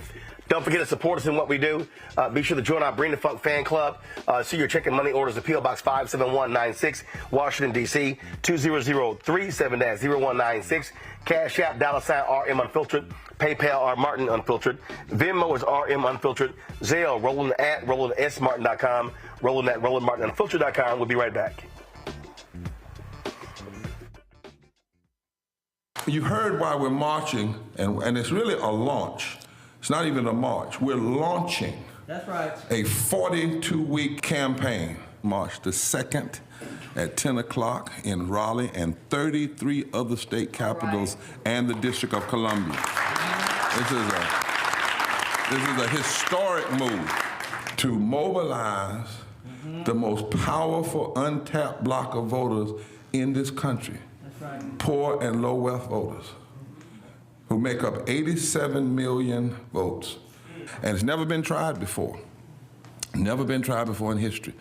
Don't forget to support us in what we do. Be sure to join our Bring the Funk fan club. See your check and money orders at P.O. Box 57196, Washington, D.C. 20037-0196. Cash App, $RM Unfiltered. PayPal, R Martin Unfiltered. Venmo is RM Unfiltered. Zelle, Roland at RolandSMartin.com. Roland at RolandMartinUnfiltered.com. We'll be right back. You heard why we're marching, and it's really a launch. It's not even a march. We're launching. That's right. A 42-week campaign. March the 2nd at 10 o'clock in Raleigh and 33 other state capitals and the District of Columbia. This is a historic move to mobilize the most powerful untapped block of voters in this country. That's right. Poor and low wealth voters, who make up 87 million votes. And it's never been tried before. Never been tried before in history.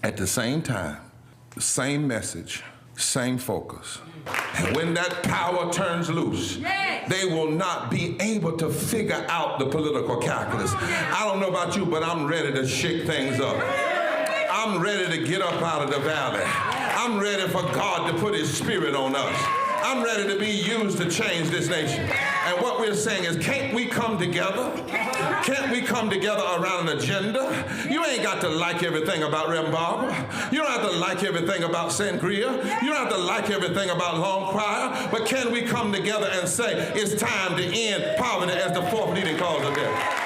At the same time, the same message, same focus. And when that power turns loose, they will not be able to figure out the political calculus. I don't know about you, but I'm ready to shake things up. I'm ready to get up out of the valley. I'm ready for God to put his spirit on us. I'm ready to be used to change this nation. And what we're saying is, can't we come together? Can't we come together around an agenda? You ain't got to like everything about Reverend Barber. You don't have to like everything about Sangria. You don't have to like everything about Long Choir. But can we come together and say, it's time to end poverty as the fourth leading cause of death?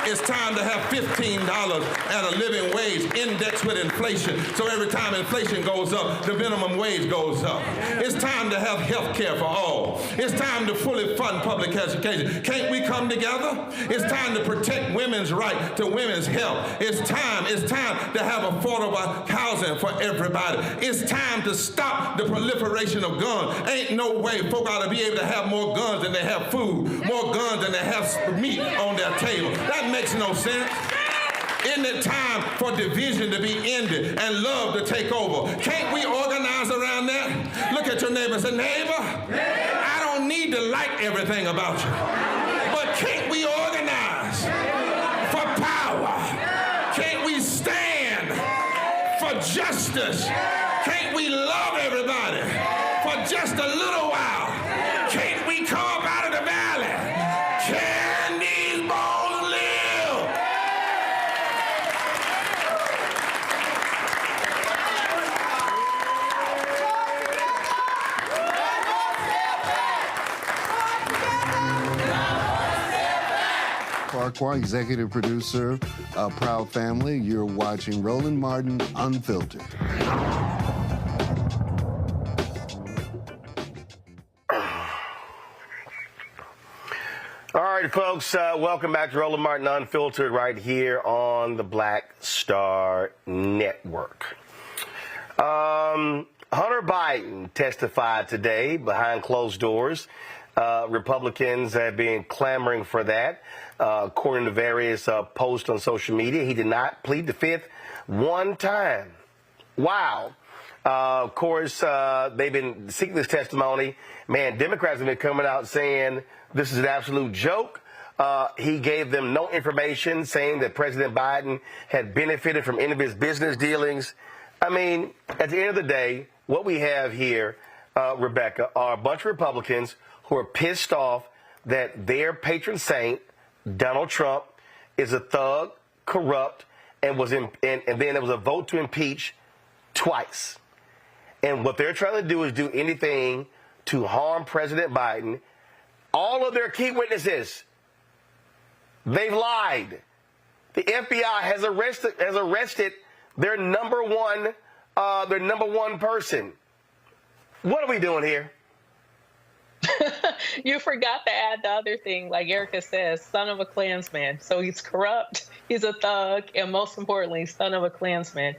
It's time to have $15 and a living wage indexed with inflation. So every time inflation goes up, the minimum wage goes up. It's time to have health care for all. It's time to fully fund public education. Can't we come together? It's time to protect women's right to women's health. It's time to have affordable housing for everybody. It's time to stop the proliferation of guns. Ain't no way folk ought to be able to have more guns than they have food, more guns than they have meat on their table. That makes no sense. Isn't it time for division to be ended and love to take over? Can't we organize around that? Look at your neighbor and say, neighbor, I don't need to like everything about you, but can't we organize for power? Can't we stand for justice? Can't we love everybody for just a little while? Can't we come up out of the valley? Can these bones live? Farquhar, executive producer, Proud Family. You're watching Roland Martin Unfiltered. All right, folks, welcome back to Roland Martin Unfiltered right here on the Black Star Network. Hunter Biden testified today behind closed doors. Republicans have been clamoring for that. According to various posts on social media, he did not plead the fifth one time. Wow. Of course, they've been seeking this testimony. Man, Democrats have been coming out saying this is an absolute joke. He gave them no information, saying that President Biden had benefited from any of his business dealings. I mean, at the end of the day, what we have here, Rebecca, are a bunch of Republicans who are pissed off that their patron saint, Donald Trump, is a thug, corrupt, and then there was a vote to impeach twice. And what they're trying to do is do anything to harm President Biden. All of their key witnesses, they've lied. The FBI has arrested their number one person. What are we doing here? You forgot to add the other thing, like Erica says, son of a Klansman. So he's corrupt, he's a thug, and most importantly, son of a Klansman.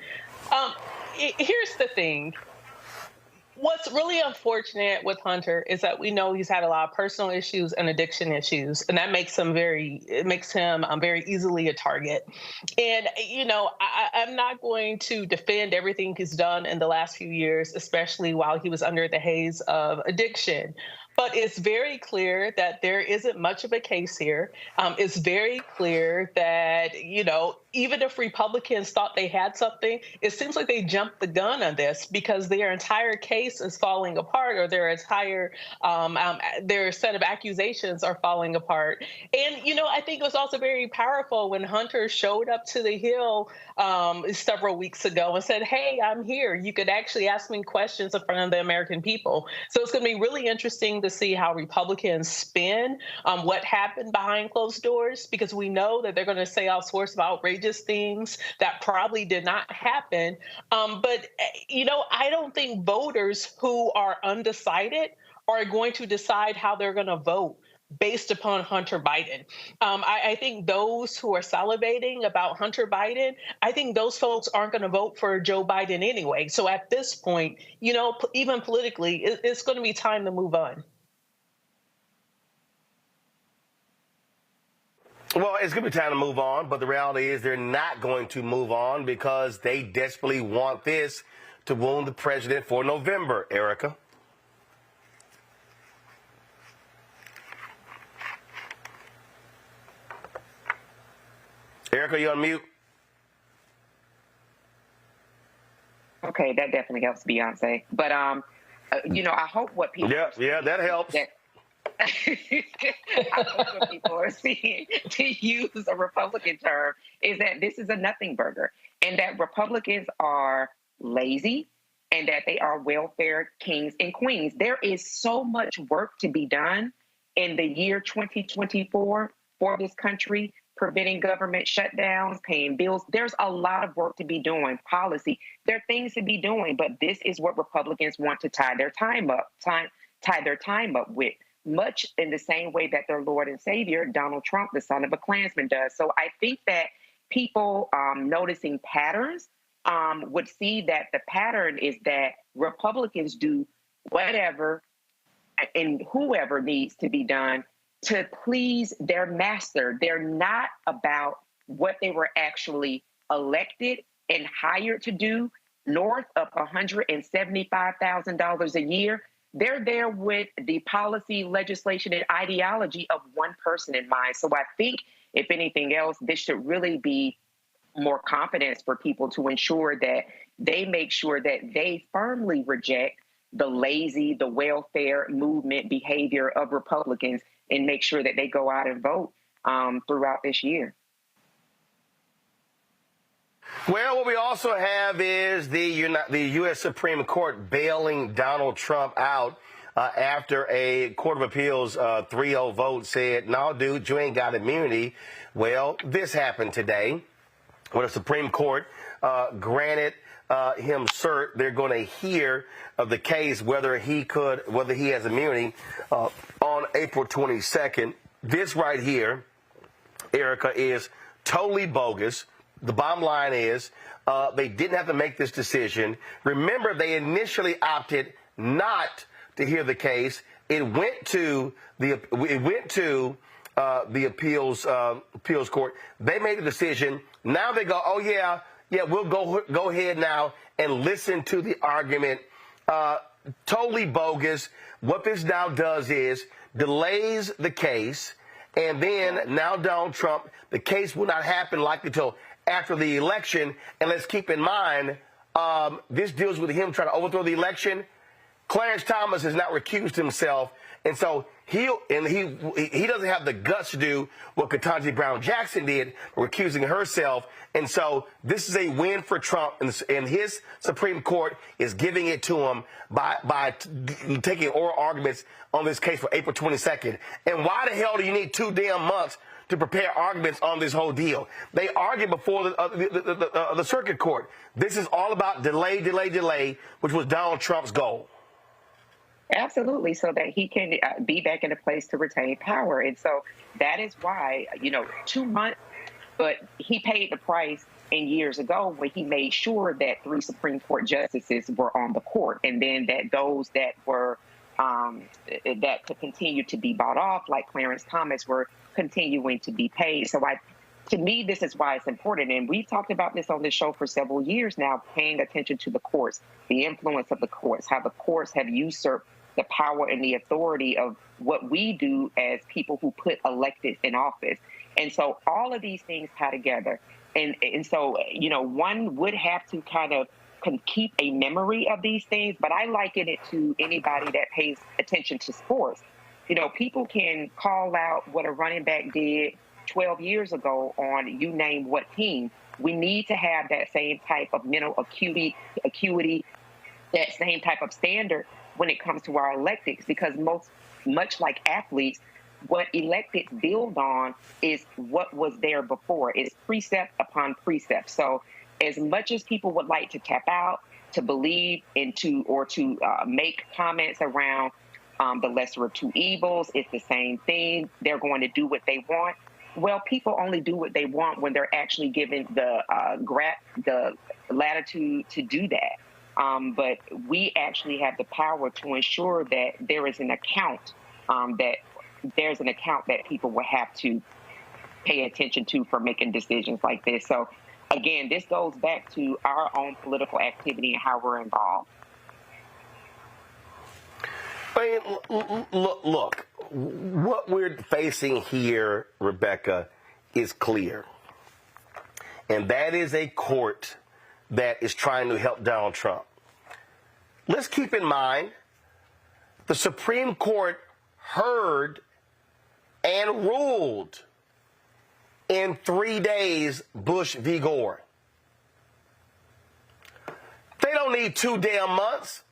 Here's the thing. What's really unfortunate with Hunter is that we know he's had a lot of personal issues and addiction issues, and that makes him very easily a target. And, you know, I'm not going to defend everything he's done in the last few years, especially while he was under the haze of addiction. But it's very clear that there isn't much of a case here. It's very clear that, you know, even if Republicans thought they had something, it seems like they jumped the gun on this because their entire case is falling apart, or their entire their set of accusations are falling apart. And, you know, I think it was also very powerful when Hunter showed up to the Hill several weeks ago and said, hey, I'm here. You could actually ask me questions in front of the American people. So it's going to be really interesting to see how Republicans spin what happened behind closed doors, because we know that they're going to say all sorts of outrageous things that probably did not happen. But, you know, I don't think voters who are undecided are going to decide how they're going to vote based upon Hunter Biden. I think those who are salivating about Hunter Biden, I think those folks aren't going to vote for Joe Biden anyway. So at this point, you know, even politically, it's going to be time to move on. Well, it's going to be time to move on, but the reality is they're not going to move on because they desperately want this to wound the president for November, Erica. Erica, you on mute? Okay, that definitely helps Beyonce. But I hope what people that helps. I hope what people are seeing, to use a Republican term, is that this is a nothing burger, and that Republicans are lazy, and that they are welfare kings and queens. There is so much work to be done in the year 2024 for this country, preventing government shutdowns, paying bills. There's a lot of work to be doing, policy. There are things to be doing, but this is what Republicans want to tie their time up with, much in the same way that their Lord and Savior, Donald Trump, the son of a Klansman, does. So I think that people noticing patterns would see that the pattern is that Republicans do whatever and whoever needs to be done to please their master. They're not about what they were actually elected and hired to do, north of $175,000 a year. They're there with the policy, legislation, and ideology of one person in mind. So I think, if anything else, this should really be more confidence for people to ensure that they make sure that they firmly reject the lazy, the welfare movement behavior of Republicans, and make sure that they go out and vote throughout this year. Well, what we also have is the U.S. Supreme Court bailing Donald Trump out after a Court of Appeals 3-0 vote said, no, dude, you ain't got immunity. Well, this happened today when the Supreme Court granted him cert. They're going to hear of the case whether he has immunity on April 22nd. This right here, Erica, is totally bogus. The bottom line is they didn't have to make this decision. Remember, they initially opted not to hear the case. It went to the appeals court. They made the decision. Now they go, oh yeah, we'll go ahead now and listen to the argument. Totally bogus. What this now does is delays the case, and then now Donald Trump, the case will not happen likely until after the election. And let's keep in mind, this deals with him trying to overthrow the election. Clarence Thomas has not recused himself, and so he doesn't have the guts to do what Ketanji Brown Jackson did, recusing herself. And so this is a win for Trump, and his Supreme Court is giving it to him by taking oral arguments on this case for April 22nd. And why the hell do you need 2 damn months to prepare arguments on this whole deal? They argued before the circuit court. This is all about delay, which was Donald Trump's goal. Absolutely, so that he can be back in a place to retain power. And so that is why, 2 months, but he paid the price in years ago when he made sure that 3 Supreme Court justices were on the court, and then that those that were that could continue to be bought off, like Clarence Thomas, were continuing to be paid. So to me, this is why it's important. And we've talked about this on this show for several years now, paying attention to the courts, the influence of the courts, how the courts have usurped the power and the authority of what we do as people who put elected in office. And so all of these things tie together. And so, one would have to kind of keep a memory of these things, but I liken it to anybody that pays attention to sports. People can call out what a running back did 12 years ago on you name what team. We need to have that same type of mental acuity, that same type of standard when it comes to our electeds, because much like athletes, what electeds build on is what was there before. It's precept upon precept. So as much as people would like to tap out, to believe into, or to make comments around the lesser of two evils, it's the same thing, they're going to do what they want. Well, people only do what they want when they're actually given the latitude to do that. But we actually have the power to ensure that there is an account, that people will have to pay attention to for making decisions like this. So, again, this goes back to our own political activity and how we're involved. I mean, look, what we're facing here, Rebecca, is clear. And that is a court that is trying to help Donald Trump. Let's keep in mind The Supreme Court heard and ruled in 3 days Bush v. Gore. They don't need 2 damn months.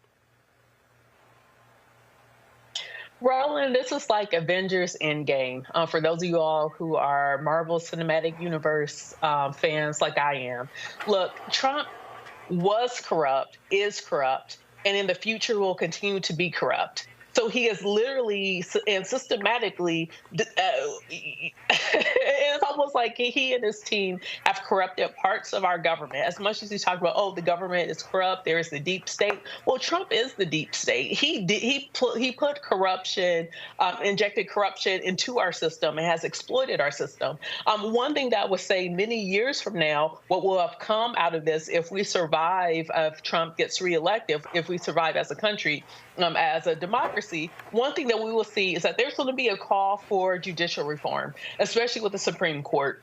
Roland, this is like Avengers Endgame. For those of you all who are Marvel Cinematic Universe fans like I am. Look, Trump was corrupt, is corrupt, and in the future will continue to be corrupt. So he is literally and systematically, it's almost like he and his team have corrupted parts of our government. As much as he talked about, oh, the government is corrupt, there is the deep state. Well, Trump is the deep state. He put corruption, injected corruption into our system and has exploited our system. One thing that I would say many years from now, what will have come out of this if we survive, if Trump gets reelected, if we survive as a country, as a democracy, one thing that we will see is that there's going to be a call for judicial reform, especially with the Supreme Court.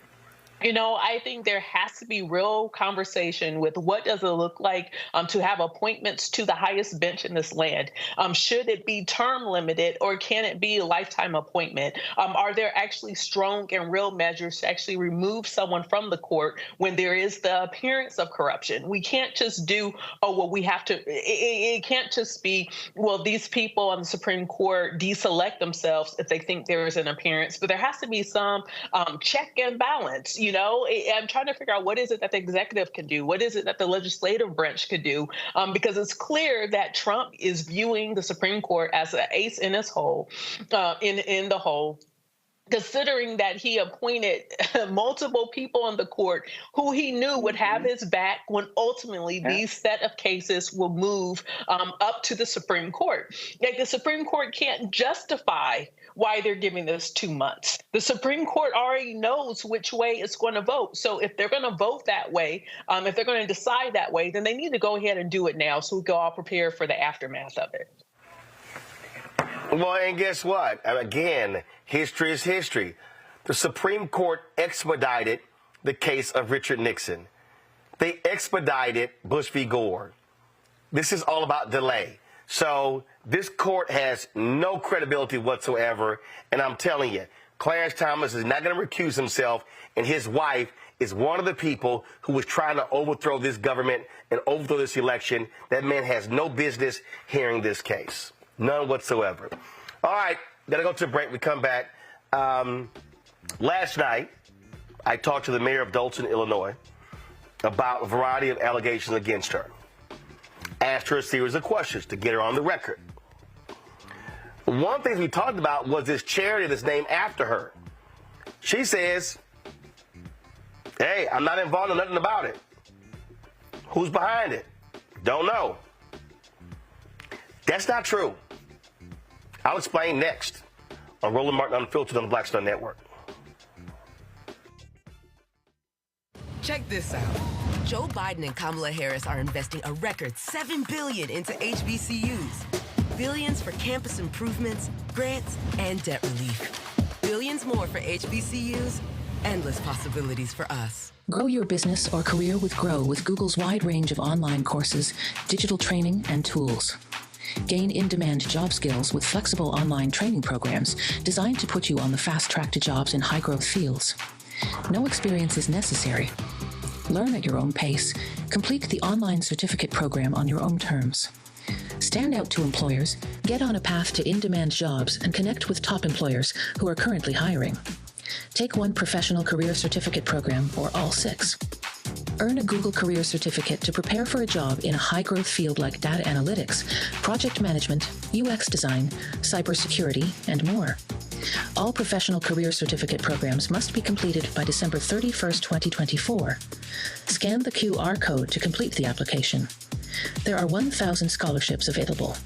You know, I think there has to be real conversation with what does it look like to have appointments to the highest bench in this land. Should it be term limited or can it be a lifetime appointment? Are there actually strong and real measures to actually remove someone from the court when there is the appearance of corruption? We can't just do, oh, well, we have to, it can't just be, well, these people on the Supreme Court deselect themselves if they think there is an appearance, but there has to be some check and balance. You know, I'm trying to figure out what is it that the executive can do? What is it that the legislative branch could do? Because it's clear that Trump is viewing the Supreme Court as an ace in his hole, in the hole, considering that he appointed multiple people on the court who he knew would have his back when ultimately these set of cases will move up to the Supreme Court. Like the Supreme Court can't justify why they're giving this 2 months. The Supreme Court already knows which way it's going to vote. So if they're going to vote that way, if they're going to decide that way, then they need to go ahead and do it now so we can all prepare for the aftermath of it. Well, and guess what? Again, history is history. The Supreme Court expedited the case of Richard Nixon. They expedited Bush v. Gore. This is all about delay. So this court has no credibility whatsoever. And I'm telling you, Clarence Thomas is not going to recuse himself, and his wife is one of the people who was trying to overthrow this government and overthrow this election. That man has no business hearing this case. None whatsoever. All right, gotta go to a break. We come back. Last night, I talked to the mayor of Dolton, Illinois, about a variety of allegations against her. Asked her a series of questions to get her on the record. One thing we talked about was this charity that's named after her. She says, hey, I'm not involved in nothing about it. Who's behind it? Don't know. That's not true. I'll explain next on Roland Martin Unfiltered on the Black Star Network. Check this out. Joe Biden and Kamala Harris are investing a record $7 billion into HBCUs. Billions for campus improvements, grants, and debt relief. Billions more for HBCUs. Endless possibilities for us. Grow your business or career with Grow with Google's wide range of online courses, digital training, and tools. Gain in-demand job skills with flexible online training programs designed to put you on the fast track to jobs in high-growth fields. No experience is necessary. Learn at your own pace. Complete the online certificate program on your own terms. Stand out to employers, get on a path to in-demand jobs, and connect with top employers who are currently hiring. Take one professional career certificate program or all 6. Earn a Google Career Certificate to prepare for a job in a high-growth field like data analytics, project management, UX design, cybersecurity, and more. All professional career certificate programs must be completed by December 31st, 2024. Scan the QR code to complete the application. There are 1,000 scholarships available.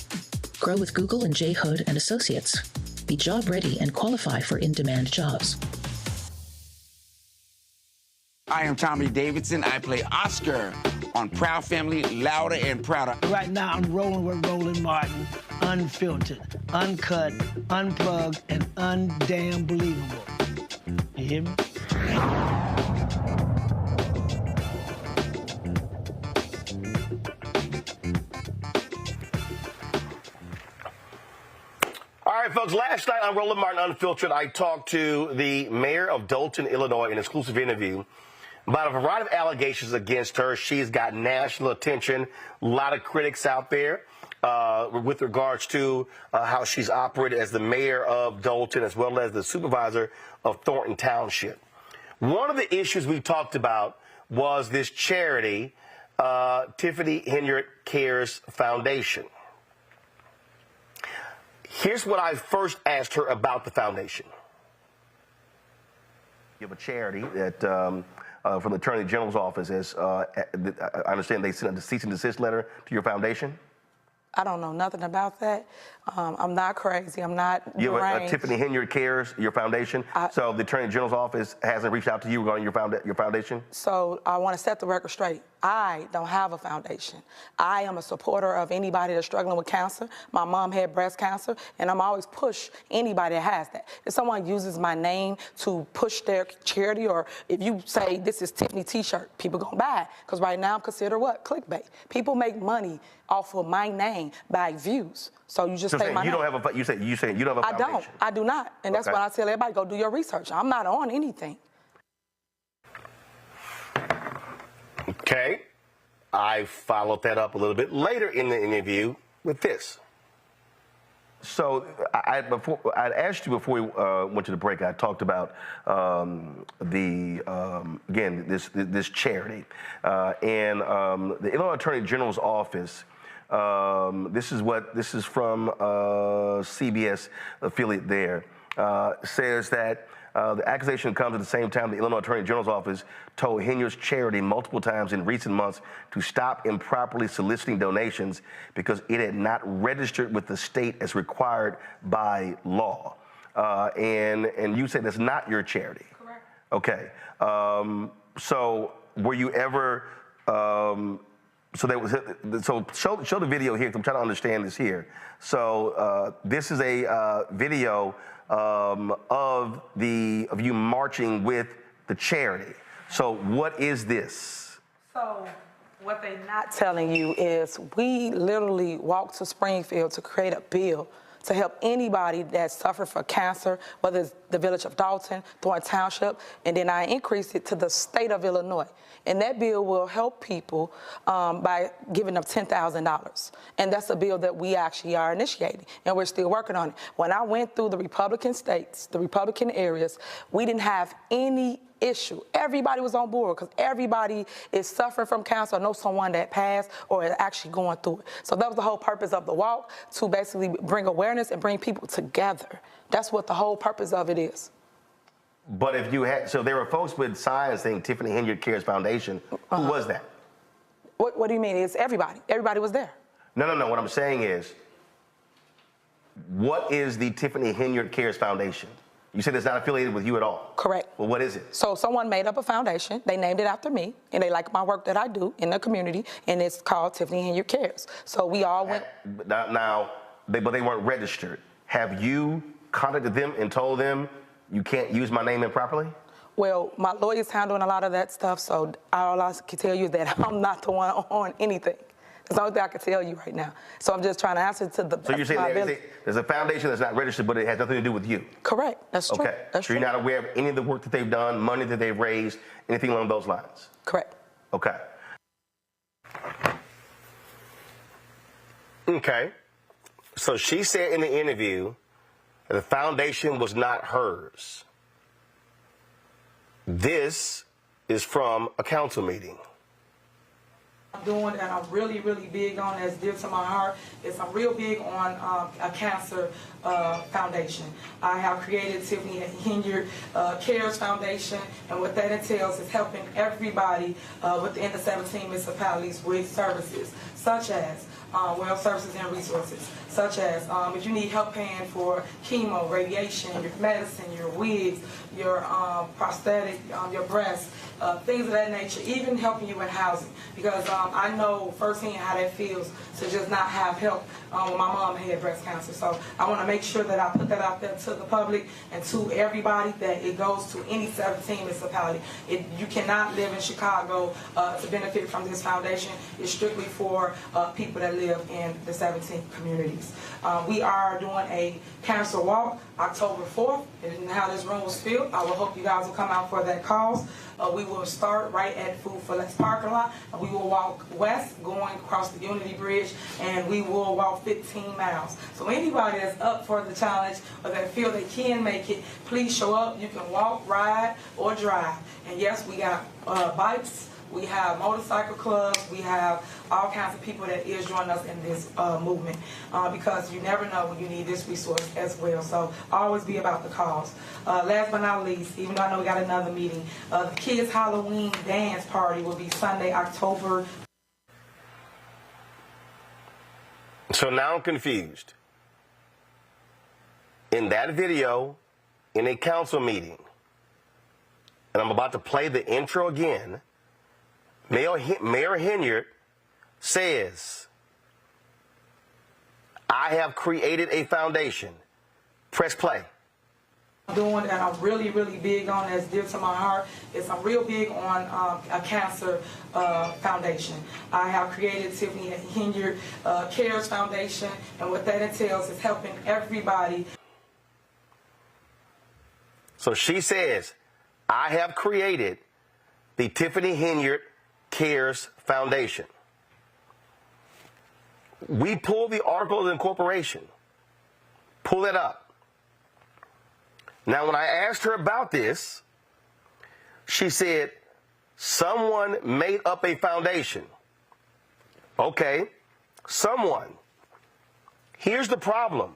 Grow with Google and J. Hood and Associates. Be job ready and qualify for in-demand jobs. I am Tommy Davidson. I play Oscar on Proud Family, Louder and Prouder. Right now, I'm rolling with Roland Martin, unfiltered, uncut, unplugged, and undamn believable. You hear me? All right, folks, last night on Roland Martin Unfiltered, I talked to the mayor of Dolton, Illinois, in an exclusive interview about a variety of allegations against her. She's got national attention, a lot of critics out there with regards to how she's operated as the mayor of Dolton as well as the supervisor of Thornton Township. One of the issues we talked about was this charity, Tiffany Henyard Cares Foundation. Here's what I first asked her about the foundation. You have a charity that, from the Attorney General's office, as I understand they sent a cease and desist letter to your foundation? I don't know nothing about that. I'm not crazy. I'm not You have a deranged. Tiffany Henyard Cares, your foundation. So the Attorney General's office hasn't reached out to you regarding your foundation? So I want to set the record straight. I don't have a foundation. I am a supporter of anybody that's struggling with cancer. My mom had breast cancer, and I'm always push anybody that has that. If someone uses my name to push their charity, or if you say this is Tiffany T-shirt, people gonna buy it. Because right now I'm considered what? Clickbait. People make money off of my name by views. So you just So say my you name. don't have a, you say you don't have a foundation? I don't. I do not. And that's Okay. why I tell everybody, go do your research. I'm not on anything. Okay. I followed that up a little bit later in the interview with this. So I'd asked you before we went to the break. I talked about again this charity and the Illinois Attorney General's office. This is from CBS affiliate there. Says that the accusation comes at the same time the Illinois Attorney General's office told Henyard's charity multiple times in recent months to stop improperly soliciting donations because it had not registered with the state as required by law. And you said that's not your charity. Correct. Okay. So were you ever? So show the video here. 'Cause I'm trying to understand this here. So this is a video of you marching with the charity. So what is this? So what they're not telling you is we literally walked to Springfield to create a bill to help anybody that suffered from cancer, whether it's the village of Dolton, Thornton Township, and then I increased it to the state of Illinois. And that bill will help people by giving them $10,000. And that's a bill that we actually are initiating, and we're still working on it. When I went through the Republican states, the Republican areas, we didn't have any issue. Everybody was on board because everybody is suffering from cancer or knows someone that passed or is actually going through it. So that was the whole purpose of the walk, to basically bring awareness and bring people together. That's what the whole purpose of it is. But if you had, so there were folks with signs saying Tiffany Henyard Cares Foundation. Who was that? What do you mean? It's everybody. Everybody was there. No. What I'm saying is, what is the Tiffany Henyard Cares Foundation? You said it's not affiliated with you at all. Correct. Well, what is it? So someone made up a foundation. They named it after me, and they like my work that I do in the community, and it's called Tiffany Henyard Cares. So we all went. But they weren't registered. Have you contacted them and told them you can't use my name improperly? Well, my lawyer's handling a lot of that stuff, so all I can tell you is that I'm not the one on anything. That's the only thing I can tell you right now. So I'm just trying to answer to the best So you're of my saying ability. there's a foundation that's not registered, but it has nothing to do with you? Correct. That's true. Okay. That's so true. you're not aware of any of the work that they've done, money that they've raised, anything along those lines? Correct. Okay. Okay. So she said in the interview that the foundation was not hers. This is from a council meeting. I'm doing, and I'm really, really big on, that's dear to my heart, is I'm real big on a cancer foundation. I have created Tiffany Henyard Cares Foundation, and what that entails is helping everybody within the 17 municipalities with services, such as well services and resources, such as if you need help paying for chemo, radiation, your medicine, your wigs, your prosthetic, your breasts, things of that nature, even helping you with housing. Because I know firsthand how that feels to just not have help when my mom had breast cancer. So I want to make sure that I put that out there to the public and to everybody, that it goes to any 17 municipality. You cannot live in Chicago to benefit from this foundation. It's strictly for for people that live in the 17 communities. We are doing a cancer walk October 4th, and how this room was filled. I will hope you guys will come out for that cause. We will start right at Food for Less parking lot, and we will walk west going across the Unity Bridge, and we will walk 15 miles. So anybody that's up for the challenge or that feel they can make it, please show up. You can walk, ride, or drive. And yes, we got bikes. We have motorcycle clubs. We have all kinds of people that is joining us in this movement because you never know when you need this resource as well. So always be about the cause. Last but not least, even though I know we got another meeting, the kids' Halloween dance party will be Sunday, October. So now I'm confused. In that video, in a council meeting, and I'm about to play the intro again, Mayor Henyard says, I have created a foundation. Press play. Doing that I'm really, really big on, that's dear to my heart, is I'm real big on a cancer foundation. I have created Tiffany Henyard Cares Foundation, and what that entails is helping everybody. So she says, I have created the Tiffany Henyard Cares Foundation. We pull the article of incorporation. Pull it up. Now, when I asked her about this, she said, someone made up a foundation. Okay, someone. Here's the problem.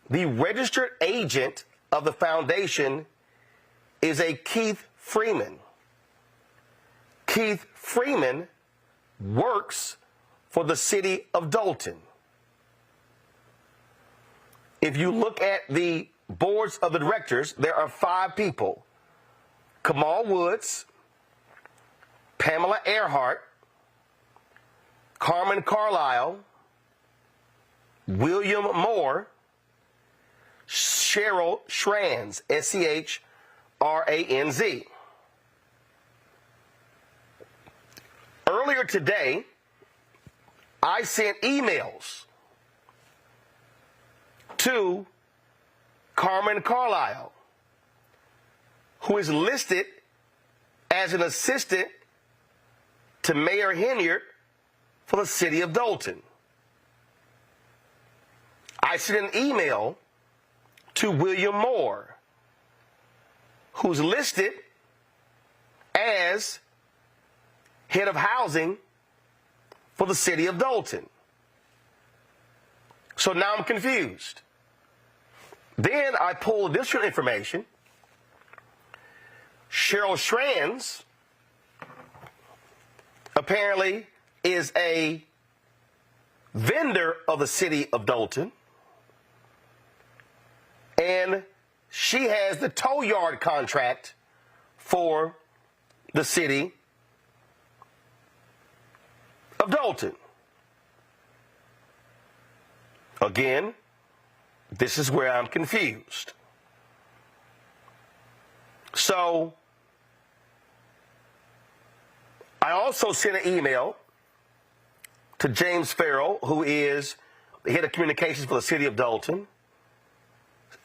The registered agent of the foundation is a Keith Freeman. Keith Freeman works for the city of Dolton. If you look at the boards of the directors, there are 5 people. Kamal Woods, Pamela Earhart, Carmen Carlisle, William Moore, Cheryl Schranz, S-C-H-R-A-N-Z. Earlier today, I sent emails to Carmen Carlisle, who is listed as an assistant to Mayor Henyard for the city of Dolton. I sent an email to William Moore, who's listed as head of housing for the city of Dolton. So now I'm confused. Then I pull additional information. Cheryl Schranz apparently is a vendor of the city of Dolton, and she has the tow yard contract for the city of Dolton. Again, this is where I'm confused. So, I also sent an email to James Farrell, who is the head of communications for the city of Dolton,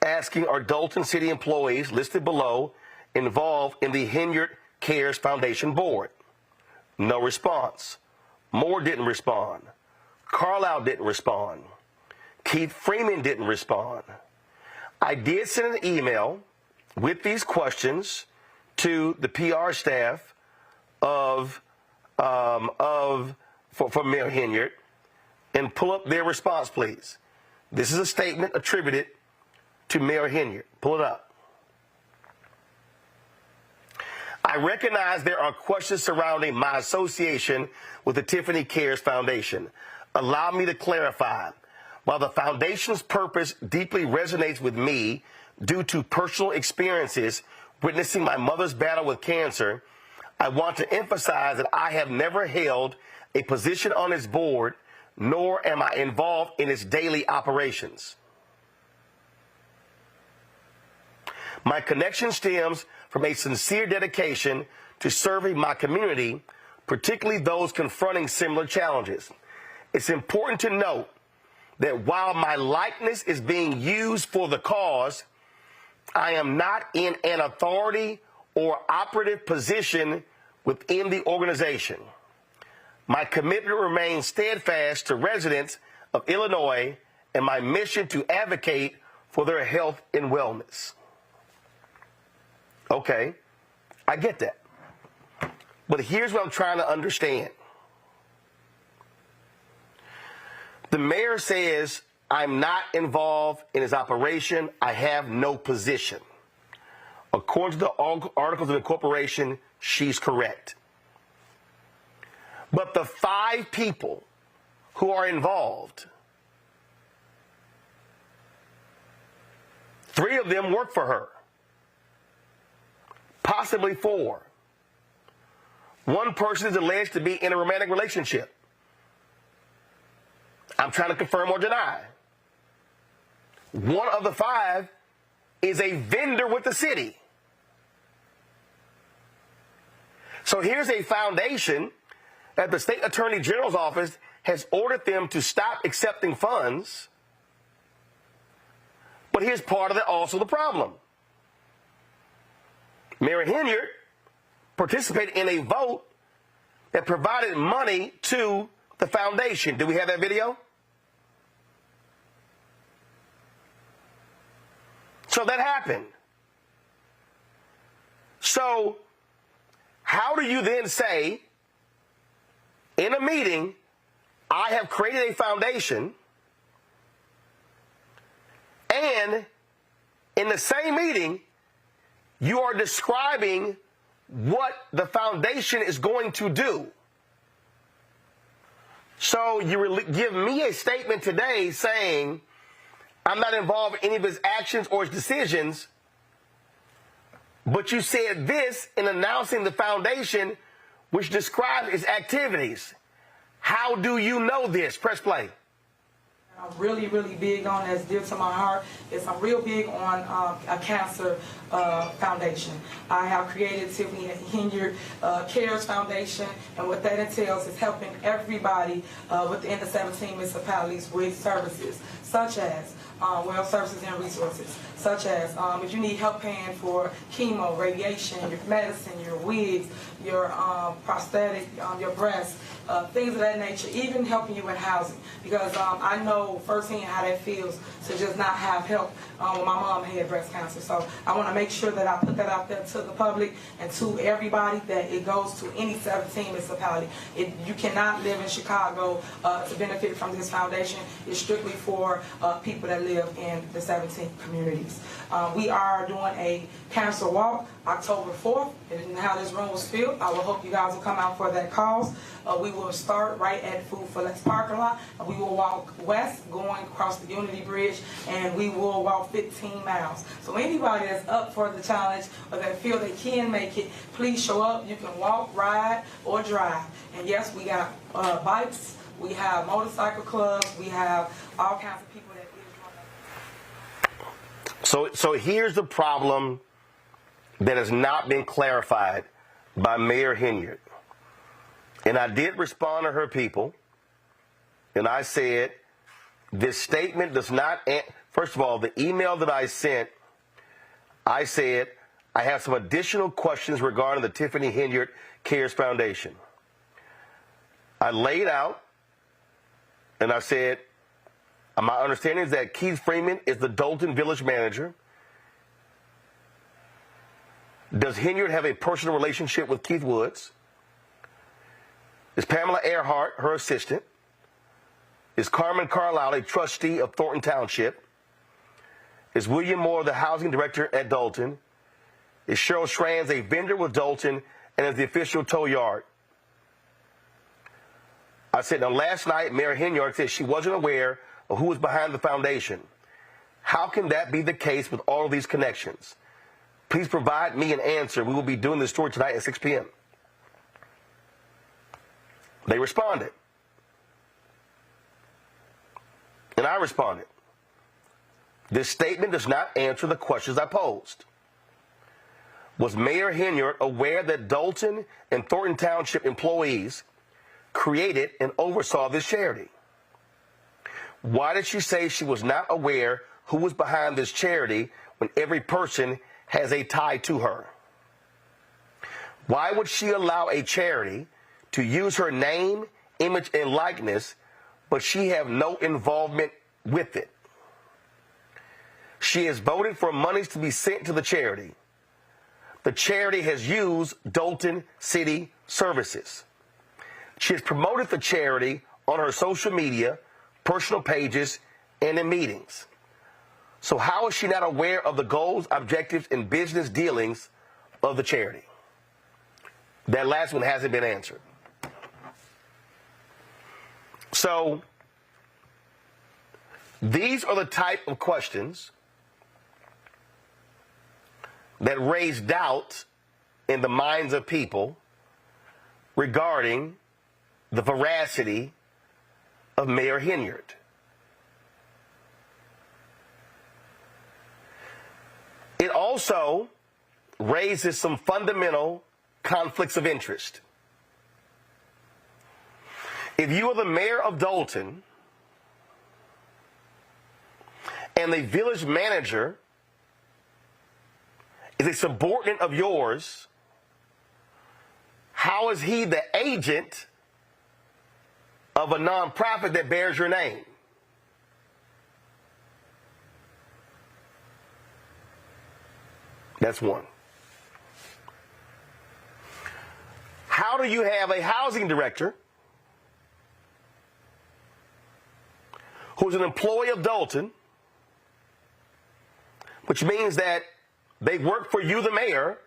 asking, are Dolton city employees listed below involved in the Henyard Cares Foundation board? No response. Moore didn't respond. Carlisle didn't respond. Keith Freeman didn't respond. I did send an email with these questions to the PR staff for Mayor Henyard, and pull up their response, please. This is a statement attributed to Mayor Henyard. Pull it up. I recognize there are questions surrounding my association with the Tiffany Cares Foundation. Allow me to clarify. While the foundation's purpose deeply resonates with me due to personal experiences witnessing my mother's battle with cancer, I want to emphasize that I have never held a position on its board, nor am I involved in its daily operations. My connection stems from a sincere dedication to serving my community, particularly those confronting similar challenges. it's important to note that while my likeness is being used for the cause, I am not in an authority or operative position within the organization. My commitment remains steadfast to residents of Illinois and my mission to advocate for their health and wellness. Okay, I get that. But here's what I'm trying to understand. The mayor says, I'm not involved in his operation. I have no position. According to the Articles of Incorporation, she's correct. But the 5 people who are involved, 3 of them work for her, possibly 4. One person is alleged to be in a romantic relationship. I'm trying to confirm or deny. One of the 5 is a vendor with the city. So here's a foundation that the state attorney general's office has ordered them to stop accepting funds. But here's part of also the problem. Mayor Henyard participated in a vote that provided money to the foundation. Do we have that video? So that happened. So how do you then say in a meeting, I have created a foundation, and in the same meeting, you are describing what the foundation is going to do? So you give me a statement today saying I'm not involved in any of his actions or his decisions, but you said this in announcing the foundation, which describes its activities. How do you know this? Press play. I'm really, really big on, that's dear to my heart, is I'm real big on a cancer foundation. I have created Tiffany Henyard Cares Foundation, and what that entails is helping everybody within the 17 municipalities with services, such as well services and resources, such as if you need help paying for chemo, radiation, your medicine, your wigs, your prosthetic, your breasts, things of that nature, even helping you in housing. Because I know firsthand how that feels to just not have help when my mom had breast cancer. So I want to make sure that I put that out there to the public and to everybody, that it goes to any 17 municipality. You cannot live in Chicago to benefit from this foundation. It's strictly for people that live in the 17 communities. We are doing a cancer walk October 4th, and how this room was filled. I will hope you guys will come out for that cause. We will start right at Food for Less parking lot, and we will walk west going across the Unity Bridge, and we will walk 15 miles. So anybody that's up for the challenge or that feel they can make it, please show up. You can walk, ride, or drive. And yes, we got bikes, we have motorcycle clubs, we have all kinds of people that is. So here's the problem that has not been clarified by Mayor Henyard. And I did respond to her people, and I said, this statement does not, first of all, the email that I sent, I said, I have some additional questions regarding the Tiffany Henyard Cares Foundation. I laid out, and I said, my understanding is that Keith Freeman is the Dolton Village manager. Does Henyard have a personal relationship with Keith Woods? Is Pamela Earhart her assistant? Is Carmen Carlisle a trustee of Thornton Township? Is William Moore the housing director at Dolton? Is Cheryl Schranz a vendor with Dolton and is the official tow yard? I said, now last night, Mayor Henyard said she wasn't aware of who was behind the foundation. How can that be the case with all of these connections? Please provide me an answer. We will be doing this story tonight at 6 p.m. They responded. And I responded. This statement does not answer the questions I posed. Was Mayor Henyard aware that Dolton and Thornton Township employees created and oversaw this charity? Why did she say she was not aware who was behind this charity when every person has a tie to her? Why would she allow a charity to use her name, image, and likeness, but she have no involvement with it? She has voted for monies to be sent to the charity. The charity has used Dolton City Services. She has promoted the charity on her social media, personal pages, and in meetings. So how is she not aware of the goals, objectives, and business dealings of the charity? That last one hasn't been answered. So these are the type of questions that raise doubt in the minds of people regarding the veracity of Mayor Henyard. It also raises some fundamental conflicts of interest. If you are the mayor of Dolton and the village manager is a subordinate of yours, how is he the agent of a nonprofit that bears your name? That's one. How do you have a housing director who's an employee of Dolton, which means that they work for you, the mayor,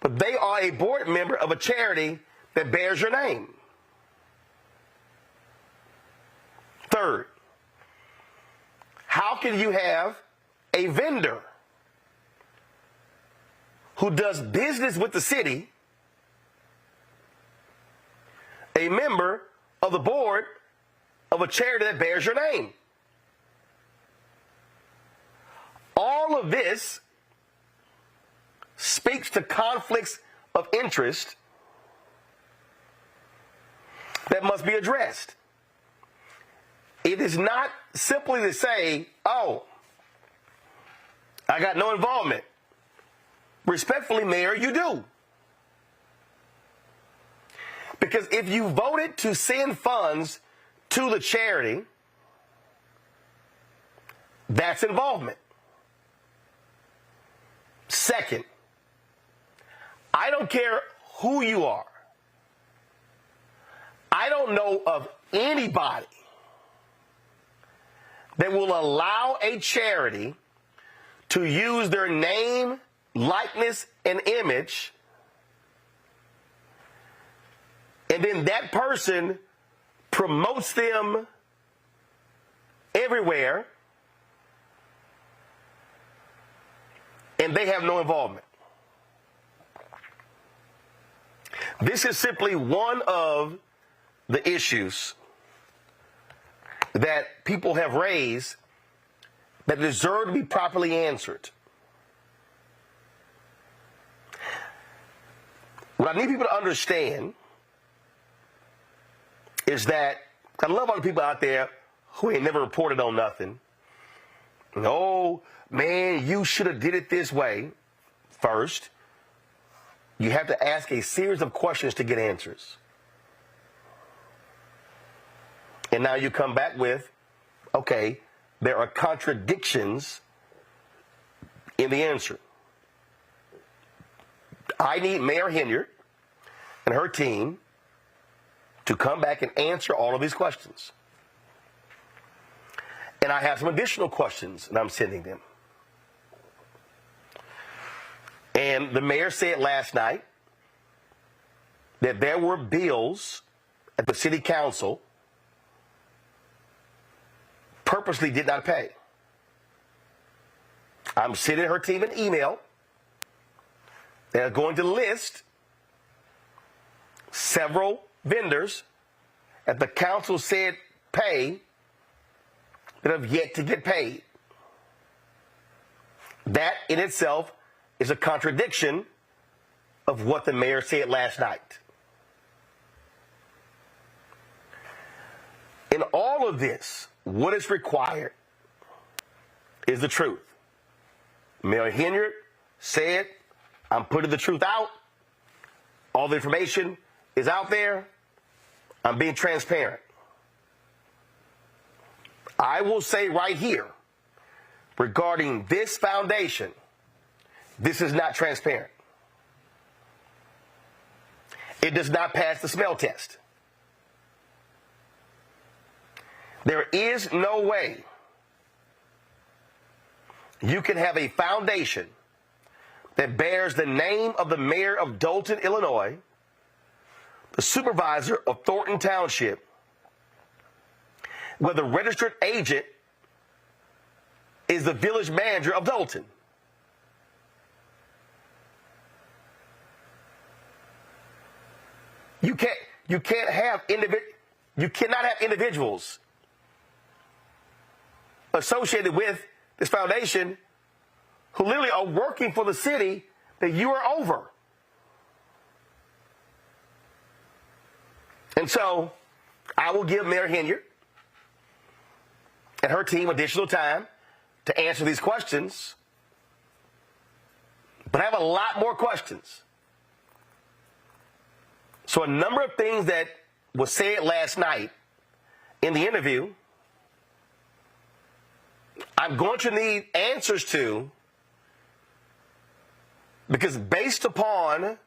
but they are a board member of a charity that bears your name? Third, how can you have a vendor who does business with the city, a member of the board of a charity that bears your name? All of this speaks to conflicts of interest that must be addressed. It is not simply to say, oh, I got no involvement. Respectfully, Mayor, you do. Because if you voted to send funds to the charity, that's involvement. Second, I don't care who you are. I don't know of anybody that will allow a charity to use their name, likeness, and image, and then that person promotes them everywhere, and they have no involvement. This is simply one of the issues that people have raised that deserve to be properly answered. What I need people to understand is that I love all the people out there who ain't never reported on nothing. Oh, man, you should have did it this way. First, you have to ask a series of questions to get answers. And now you come back with, okay, there are contradictions in the answer. I need Mayor Henyard and her team to come back and answer all of these questions. And I have some additional questions, and I'm sending them. And the mayor said last night that there were bills at the city council purposely did not pay. I'm sending her team an email. They're going to list several vendors that the council said pay that have yet to get paid. That in itself is a contradiction of what the mayor said last night. In all of this, what is required is the truth. Mayor Henyard said, I'm putting the truth out. All the information is out there. I'm being transparent. I will say right here, regarding this foundation, this is not transparent. It does not pass the smell test. There is no way you can have a foundation that bears the name of the mayor of Dolton, Illinois, the supervisor of Thornton Township, where the registered agent is the village manager of Dolton. You cannot have individuals associated with this foundation who literally are working for the city that you are over. And so I will give Mayor Henyard and her team additional time to answer these questions. But I have a lot more questions. So a number of things that was said last night in the interview, I'm going to need answers to, because based upon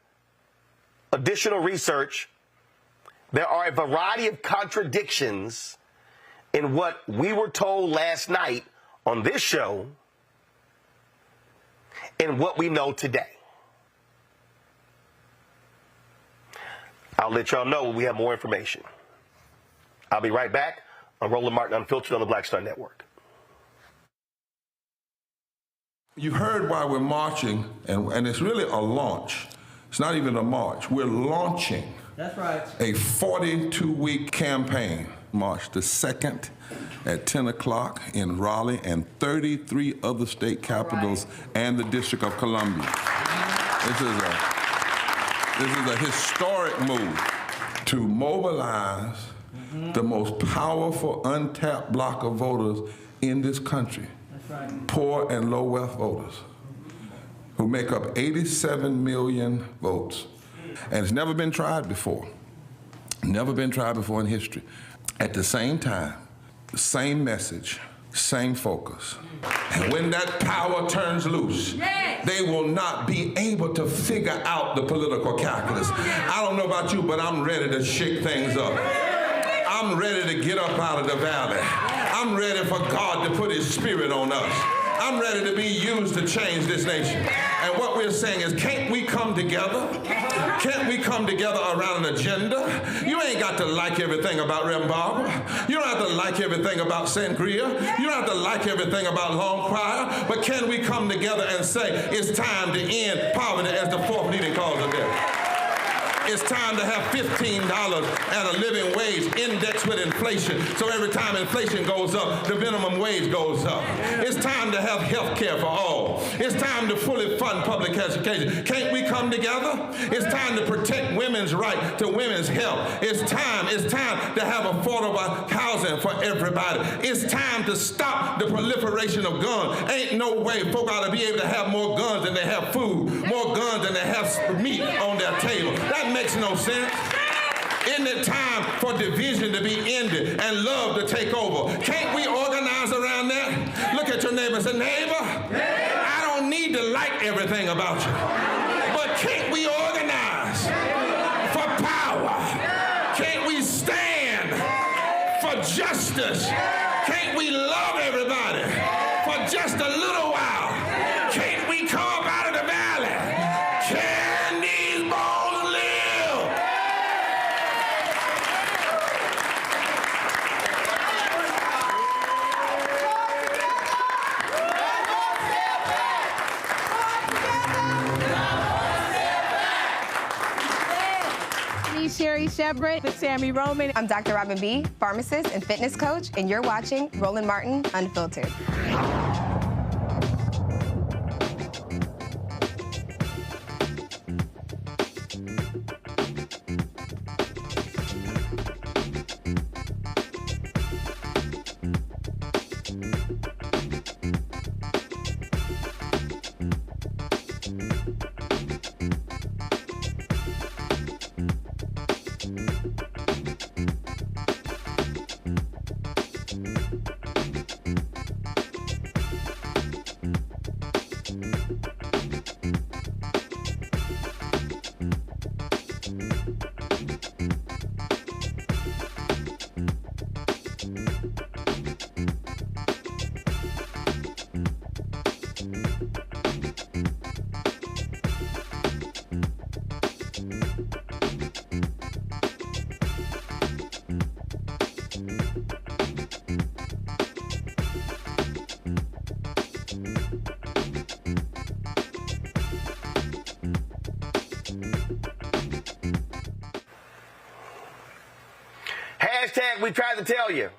additional research, there are a variety of contradictions in what we were told last night on this show and what we know today. I'll let y'all know when we have more information. I'll be right back on Roland Martin Unfiltered on the Black Star Network. You heard why we're marching, and it's really a launch. It's not even a march. We're launching. That's right. A 42-week campaign. March the 2nd at 10 o'clock in Raleigh and 33 other state capitals and the District of Columbia. This is a historic move to mobilize the most powerful untapped block of voters in this country. Poor and low wealth voters who make up 87 million votes. And it's never been tried before. Never been tried before in history. At the same time, the same message, same focus. And when that power turns loose, they will not be able to figure out the political calculus. I don't know about you, but I'm ready to shake things up. I'm ready to get up out of the valley. I'm ready for God to put his spirit on us. I'm ready to be used to change this nation. And what we're saying is, can't we come together? Can't we come together around an agenda? You ain't got to like everything about Reverend Barber. You don't have to like everything about Sangria. You don't have to like everything about Long Choir. But can we come together and say, it's time to end poverty as the fourth leading cause of death? It's time to have $15 and a living wage indexed with inflation. So every time inflation goes up, the minimum wage goes up. It's time to have health care for all. It's time to fully fund public education. Can't we come together? It's time to protect women's right to women's health. It's time to have affordable housing for everybody. It's time to stop the proliferation of guns. Ain't no way folk ought to be able to have more guns than they have food, more guns than they have meat on their table. That makes no sense. Isn't it time for division to be ended and love to take over? Can't we organize around that? Look at your neighbor and say, neighbor, I don't need to like everything about you, but can't we organize for power? Can't we stand for justice? Can't we love everybody for just a little while? Can't we come up out of the valley? Can these bones live? Me, Sherry Shepard, with Sammy Roman. I'm Dr. Robin B., pharmacist and fitness coach, and you're watching Roland Martin Unfiltered. like we tried to tell you,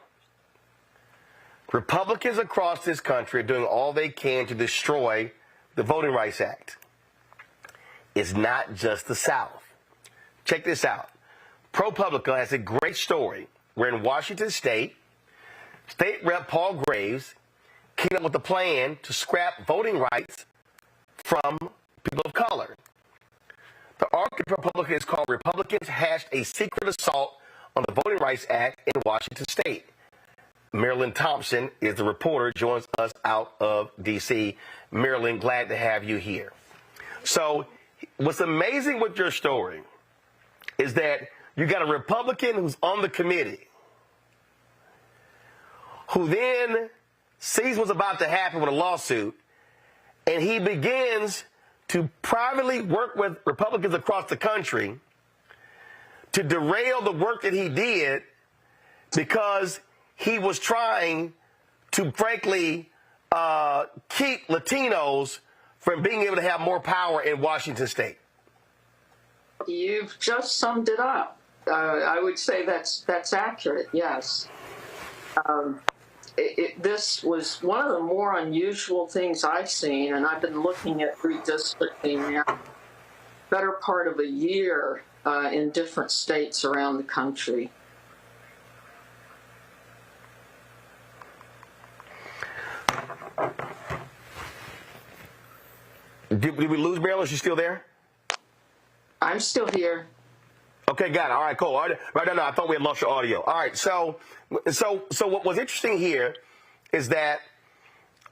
Republicans across this country are doing all they can to destroy the Voting Rights Act. It's not just the South. Check this out. ProPublica has a great story where in Washington State, State Rep Paul Graves came up with a plan to scrap voting rights from people of color. The article in ProPublica is called "Republicans Hatched a Secret Assault on the Voting Rights Act in Washington State." Marilyn Thompson is the reporter, joins us out of D.C. Marilyn, glad to have you here. So what's amazing with your story is that you got a Republican who's on the committee who then sees what's about to happen with a lawsuit, and he begins to privately work with Republicans across the country to derail the work that he did because he was trying to, frankly, keep Latinos from being able to have more power in Washington State. You've just summed it up. I would say that's accurate, yes. This was one of the more unusual things I've seen, and I've been looking at redistricting now better part of a year in different states around the country. Did we lose Marilyn? Is she still there? I'm still here. Okay, got it. All right, cool. All right, no, I thought we had lost your audio. All right, so what was interesting here is that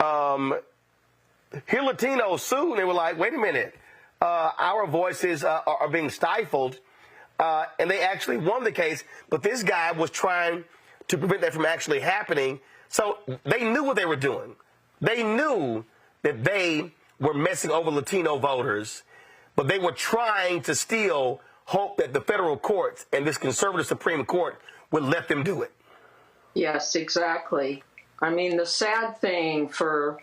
here Latinos soon, they were like, wait a minute, our voices are being stifled, and they actually won the case, but this guy was trying to prevent that from actually happening. So they knew what they were doing. They knew that they were messing over Latino voters, but they were trying to still hope that the federal courts and this conservative Supreme Court would let them do it. Yes, exactly. I mean, the sad thing for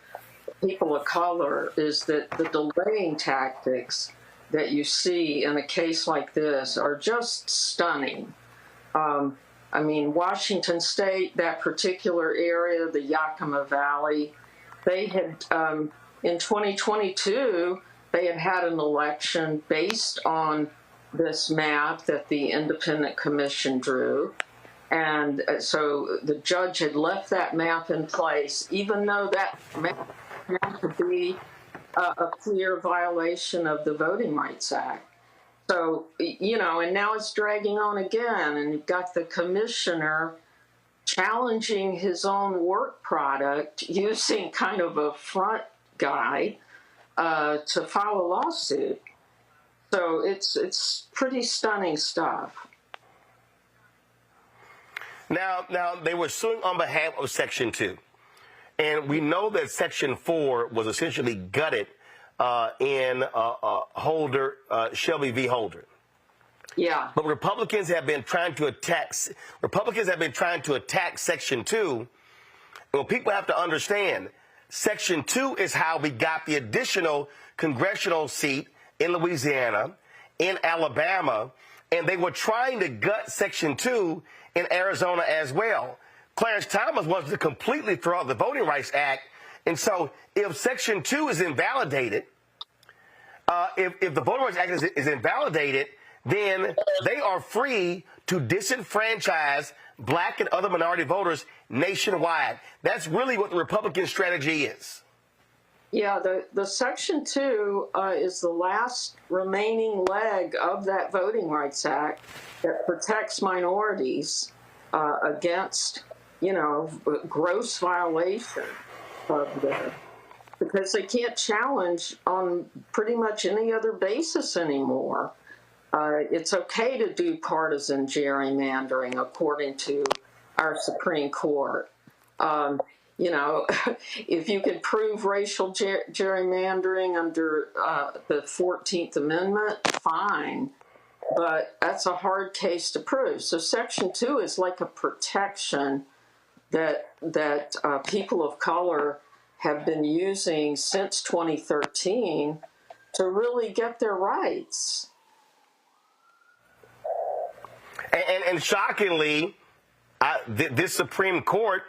people of color is that the delaying tactics that you see in a case like this are just stunning. I mean, Washington State, that particular area, the Yakima Valley, they had, in 2022, they had had an election based on this map that the independent commission drew. And so the judge had left that map in place, even though that map had to be a clear violation of the Voting Rights Act. So, you know, and now it's dragging on again, and you've got the commissioner challenging his own work product using kind of a front guy to file a lawsuit. So it's pretty stunning stuff. Now they were suing on behalf of Section 2. And we know that Section 4 was essentially gutted in Holder, Shelby v. Holder. Yeah. But Republicans have been trying to attack Section 2. Well, people have to understand, Section 2 is how we got the additional congressional seat in Louisiana, in Alabama, and they were trying to gut Section 2 in Arizona as well. Clarence Thomas wants to completely throw out the Voting Rights Act, and so if Section 2 is invalidated, if the Voting Rights Act is invalidated, then they are free to disenfranchise black and other minority voters nationwide. That's really what the Republican strategy is. Yeah, the Section 2 is the last remaining leg of that Voting Rights Act that protects minorities against, you know, gross violation of because they can't challenge on pretty much any other basis anymore. It's okay to do partisan gerrymandering, according to our Supreme Court. You know, if you could prove racial gerrymandering under the 14th Amendment, fine. But that's a hard case to prove. So Section 2 is like a protection that people of color have been using since 2013 to really get their rights. And shockingly, this Supreme Court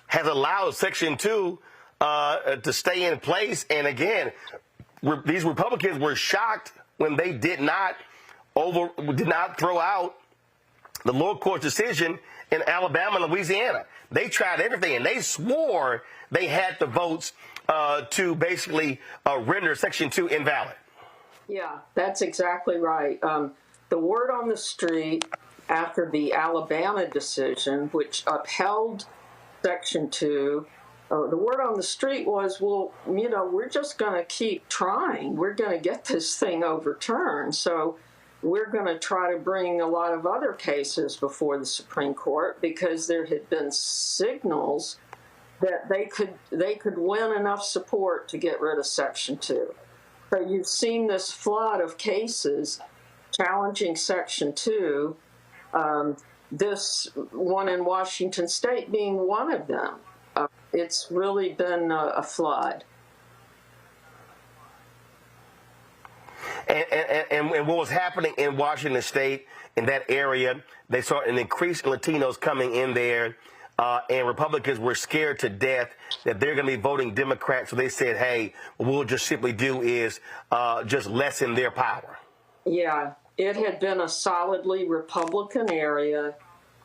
has allowed Section 2 to stay in place. And again, these Republicans were shocked when they did not throw out the lower court decision in Alabama and Louisiana. They tried everything, and they swore they had the votes to basically render Section 2 invalid. Yeah, that's exactly right. The word on the street after the Alabama decision, which upheld Section 2, the word on the street was, well, we're just going to keep trying. We're going to get this thing overturned. So we're going to try to bring a lot of other cases before the Supreme Court, because there had been signals that they could win enough support to get rid of Section 2. So you've seen this flood of cases challenging Section 2, this one in Washington State being one of them. It's really been a flood. And what was happening in Washington State, in that area, they saw an increase in Latinos coming in there, and Republicans were scared to death that they're going to be voting Democrat. So they said, hey, what we'll just simply do is just lessen their power. Yeah, it had been a solidly Republican area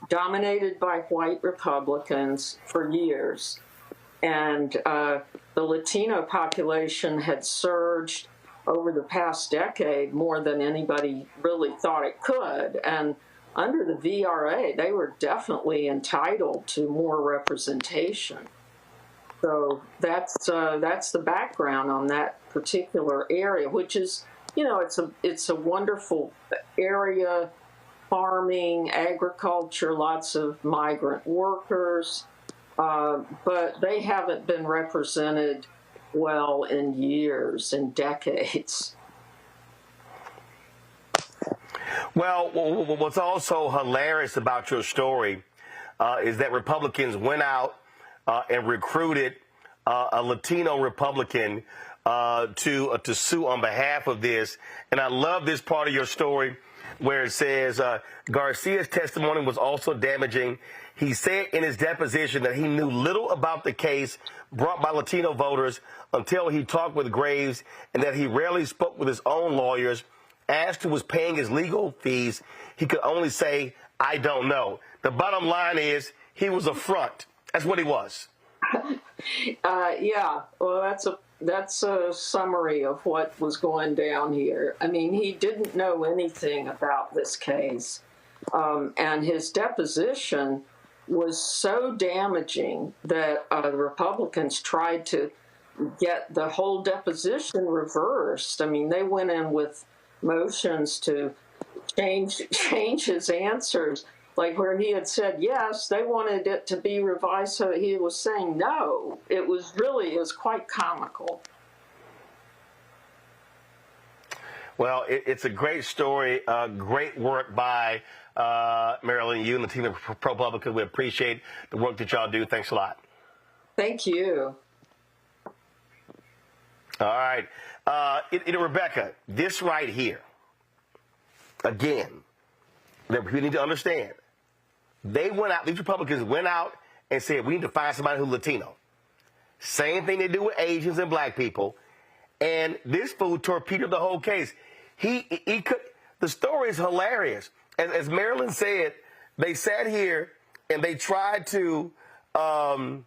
dominated by white Republicans for years. And the Latino population had surged over the past decade more than anybody really thought it could. And under the VRA, they were definitely entitled to more representation. So that's the background on that particular area, which is, it's a wonderful area, farming, agriculture, lots of migrant workers, but they haven't been represented well in years and decades. Well, what's also hilarious about your story is that Republicans went out and recruited a Latino Republican to sue on behalf of this. And I love this part of your story where it says Garcia's testimony was also damaging. He said in his deposition that he knew little about the case brought by Latino voters until he talked with Graves, and that he rarely spoke with his own lawyers. Asked who was paying his legal fees, he could only say, I don't know. The bottom line is he was a front. That's what he was. Yeah, well, that's a summary of what was going down here. I mean, he didn't know anything about this case, and his deposition was so damaging that the Republicans tried to get the whole deposition reversed. I mean, they went in with motions to change his answers, like where he had said yes, they wanted it to be revised so that he was saying no. It was quite comical. Well, it's a great story, great work by Marilyn, you and the team of ProPublica. We appreciate the work that y'all do. Thanks a lot. Thank you. All right. Rebecca, this right here, again, that we need to understand. They went out, these Republicans went out and said, we need to find somebody who's Latino. Same thing they do with Asians and black people. And this fool torpedoed the whole case. The story is hilarious. As Marilyn said, they sat here and they tried to, the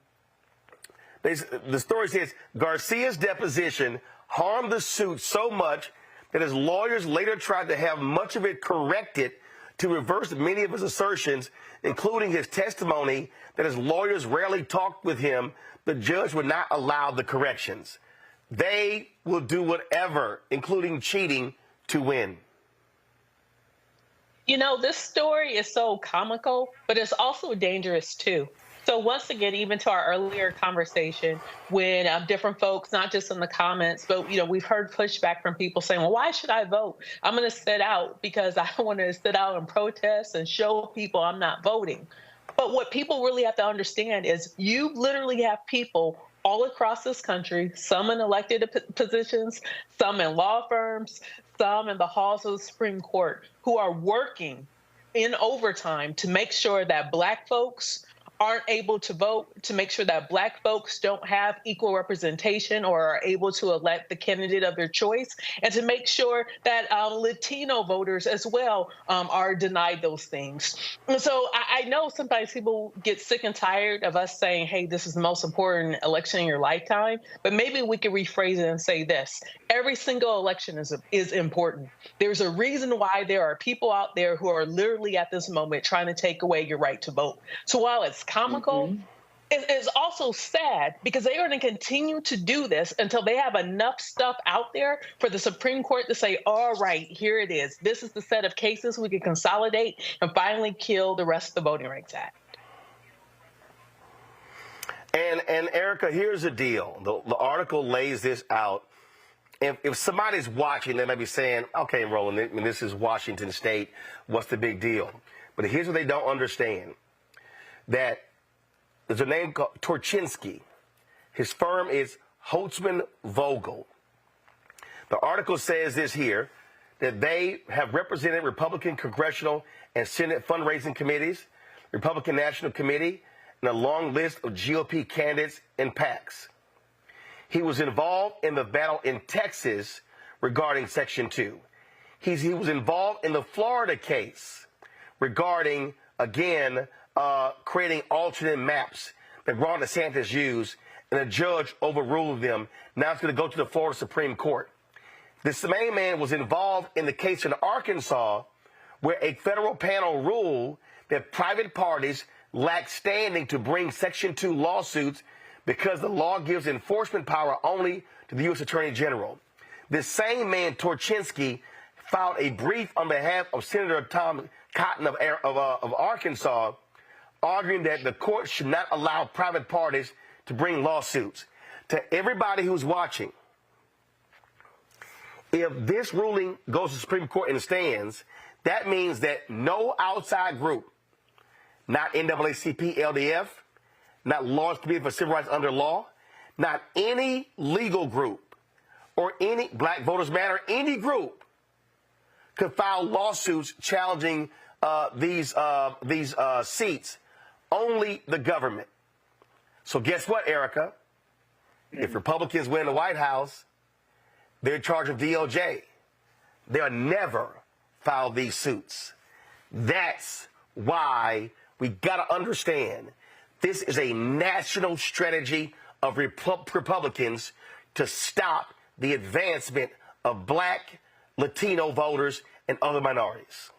story says Garcia's deposition harmed the suit so much that his lawyers later tried to have much of it corrected to reverse many of his assertions, including his testimony that his lawyers rarely talked with him. The judge would not allow the corrections. They will do whatever, including cheating, to win. This story is so comical, but it's also dangerous too. So once again, even to our earlier conversation, when different folks, not just in the comments, but we've heard pushback from people saying, well, why should I vote? I'm going to sit out because I want to sit out and protest and show people I'm not voting. But what people really have to understand is you literally have people all across this country, some in elected positions, some in law firms, some in the halls of the Supreme Court, who are working in overtime to make sure that Black folks aren't able to vote, to make sure that Black folks don't have equal representation or are able to elect the candidate of their choice, and to make sure that Latino voters as well are denied those things. And so I know sometimes people get sick and tired of us saying, hey, this is the most important election in your lifetime, but maybe we could rephrase it and say this: every single election is important. There's a reason why there are people out there who are literally at this moment trying to take away your right to vote. So while it's comical, it is also sad, because they are going to continue to do this until they have enough stuff out there for the Supreme Court to say, all right, here it is. This is the set of cases we can consolidate and finally kill the rest of the Voting Rights Act. And Erica, here's the deal. The article lays this out. If somebody's watching, they may be saying, okay, Roland, this is Washington State. What's the big deal? But here's what they don't understand. That there's a name called Torchinsky. His firm is Holtzman Vogel. The article says this here, that they have represented Republican congressional and Senate fundraising committees, Republican National Committee, and a long list of GOP candidates and PACs. He was involved in the battle in Texas regarding Section 2. He was involved in the Florida case regarding, again, creating alternate maps that Ron DeSantis used, and a judge overruled them. Now it's going to go to the Florida Supreme Court. This main man was involved in the case in Arkansas, where a federal panel ruled that private parties lack standing to bring Section 2 lawsuits because the law gives enforcement power only to the U.S. Attorney General. This same man, Torchinsky, filed a brief on behalf of Senator Tom Cotton of Arkansas, arguing that the court should not allow private parties to bring lawsuits. To everybody who's watching, if this ruling goes to the Supreme Court and stands, that means that no outside group, not NAACP, LDF, not Lawyers Committee for Civil Rights Under Law, not any legal group or any Black Voters Matter, any group could file lawsuits challenging these seats. Only the government. So guess what, Erica? If Republicans win the White House, they're in charge of DOJ. They'll never file these suits. That's why we got to understand this is a national strategy of Republicans to stop the advancement of Black, Latino voters, and other minorities.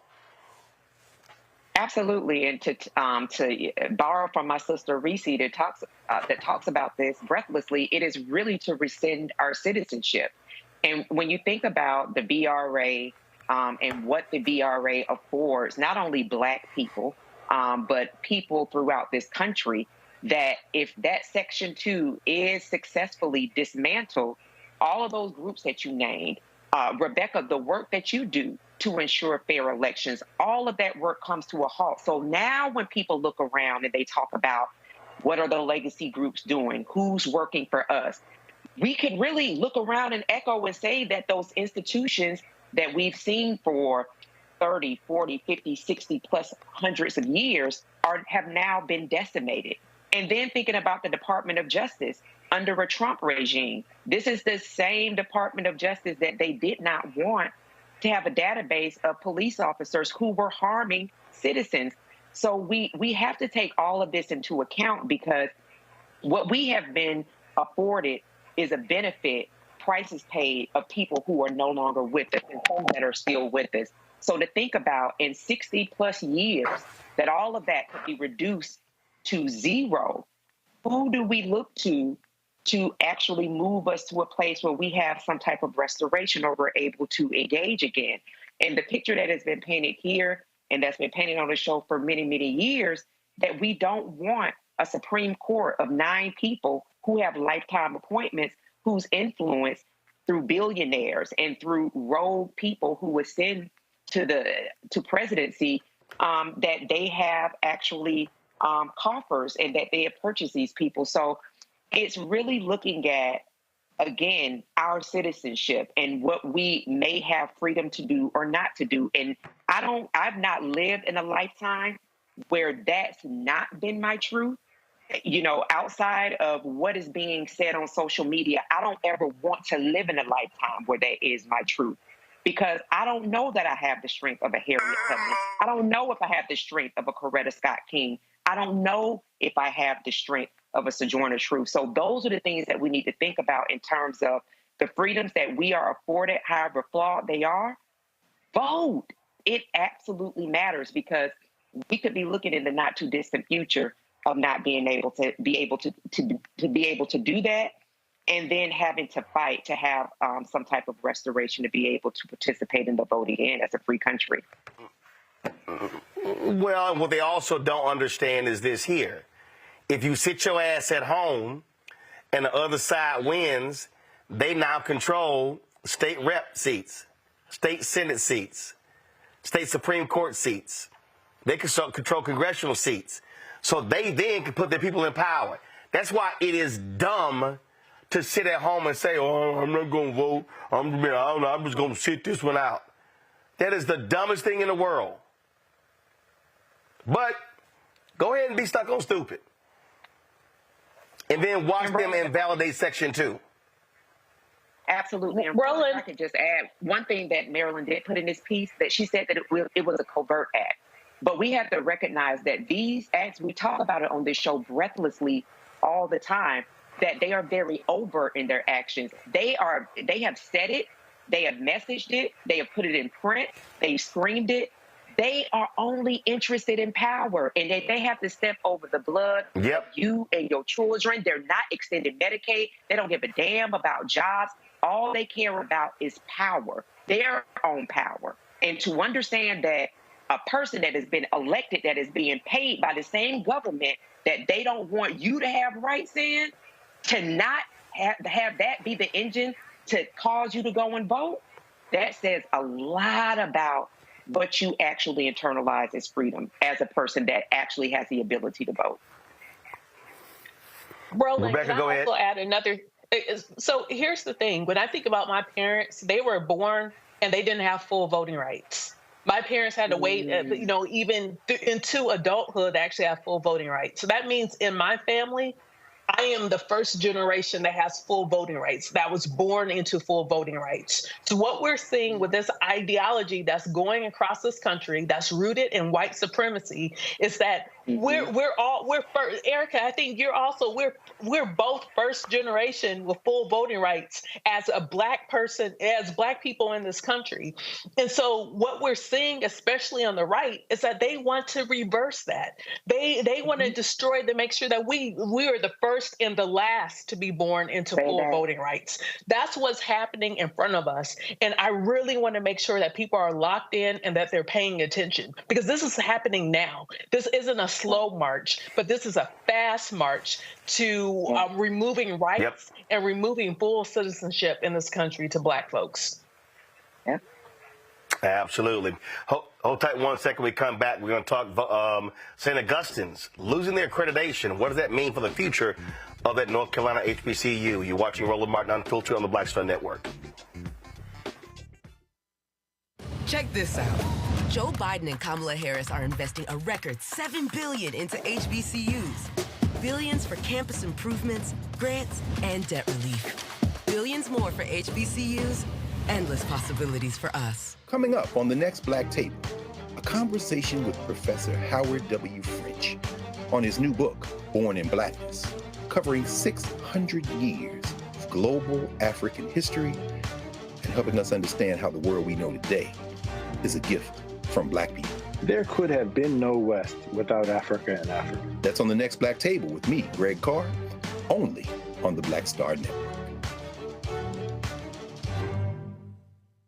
Absolutely, and to borrow from my sister Reese that talks about this breathlessly, it is really to rescind our citizenship. And when you think about the VRA and what the VRA affords, not only Black people, but people throughout this country, that if that Section 2 is successfully dismantled, all of those groups that you named, Rebecca, the work that you do to ensure fair elections, all of that work comes to a halt. So now when people look around and they talk about what are the legacy groups doing, who's working for us, we can really look around and echo and say that those institutions that we've seen for 30, 40, 50, 60 plus hundreds of years have now been decimated. And then thinking about the Department of Justice under a Trump regime, this is the same Department of Justice that they did not want to have a database of police officers who were harming citizens. So we have to take all of this into account, because what we have been afforded is a benefit, prices paid, of people who are no longer with us and some that are still with us. So to think about in 60 plus years that all of that could be reduced to zero, who do we look to actually move us to a place where we have some type of restoration or we're able to engage again? And the picture that has been painted here and that's been painted on the show for many, many years, that we don't want a Supreme Court of 9 people who have lifetime appointments, whose influence through billionaires and through rogue people who ascend to presidency, that they have actually coffers and that they have purchased these people. So it's really looking at, again, our citizenship and what we may have freedom to do or not to do. And I've not lived in a lifetime where that's not been my truth. You know, outside of what is being said on social media, I don't ever want to live in a lifetime where that is my truth, because I don't know that I have the strength of a Harriet Tubman. I don't know if I have the strength of a Coretta Scott King. I don't know if I have the strength of a Sojourner Truth. So those are the things that we need to think about in terms of the freedoms that we are afforded, however flawed they are. Vote. It absolutely matters, because we could be looking in the not too distant future of not being able to do that, and then having to fight to have some type of restoration to be able to participate in the voting in as a free country. Well, what they also don't understand is this here. If you sit your ass at home and the other side wins, they now control state rep seats, state Senate seats, state Supreme Court seats. They can control congressional seats. So they then can put their people in power. That's why it is dumb to sit at home and say, oh, I'm not going to vote. I'm just going to sit this one out. That is the dumbest thing in the world. But go ahead and be stuck on stupid. And then watch them invalidate Section 2. Absolutely. And Roland, I could just add one thing that Marilyn did put in this piece, that she said that it was a covert act. But we have to recognize that these acts, we talk about it on this show breathlessly all the time, that they are very overt in their actions. They have said it, they have messaged it, they have put it in print, they screamed it. They are only interested in power, and they have to step over the blood of you and your children. They're not extending Medicaid. They don't give a damn about jobs. All they care about is power, their own power. And to understand that a person that has been elected, that is being paid by the same government that they don't want you to have rights in, to not have that be the engine to cause you to go and vote, that says a lot about what you actually internalize as freedom as a person that actually has the ability to vote. Roland, Rebecca, can go I also ahead. add another? So here's the thing. When I think about my parents, they were born and they didn't have full voting rights. My parents had to wait, even into adulthood to actually have full voting rights. So that means in my family, I am the first generation that has full voting rights, that was born into full voting rights. So what we're seeing with this ideology that's going across this country, that's rooted in white supremacy, is that we're first. Erica, I think we're both first generation with full voting rights as a Black person, as Black people in this country. And so what we're seeing, especially on the right, is that they want to reverse that. They want to destroy, to make sure that we are the first and the last to be born into full voting rights. That's what's happening in front of us. And I really want to make sure that people are locked in and that they're paying attention, because this is happening now. This isn't a slow march, but this is a fast march to removing rights and removing full citizenship in this country to Black folks. Yeah. Absolutely. Hold tight 1 second. We come back. We're going to talk St. Augustine's losing their accreditation. What does that mean for the future of that North Carolina HBCU? You're watching Roland Martin Unfiltered on the Black Star Network. Check this out. Joe Biden and Kamala Harris are investing a record $7 billion into HBCUs. Billions for campus improvements, grants, and debt relief. Billions more for HBCUs. Endless possibilities for us. Coming up on the next Black Table, a conversation with Professor Howard W. French on his new book, Born in Blackness, covering 600 years of global African history and helping us understand how the world we know today is a gift from Black people. There could have been no West without Africa and Africa. That's on the next Black Table with me, Greg Carr, only on the Black Star Network.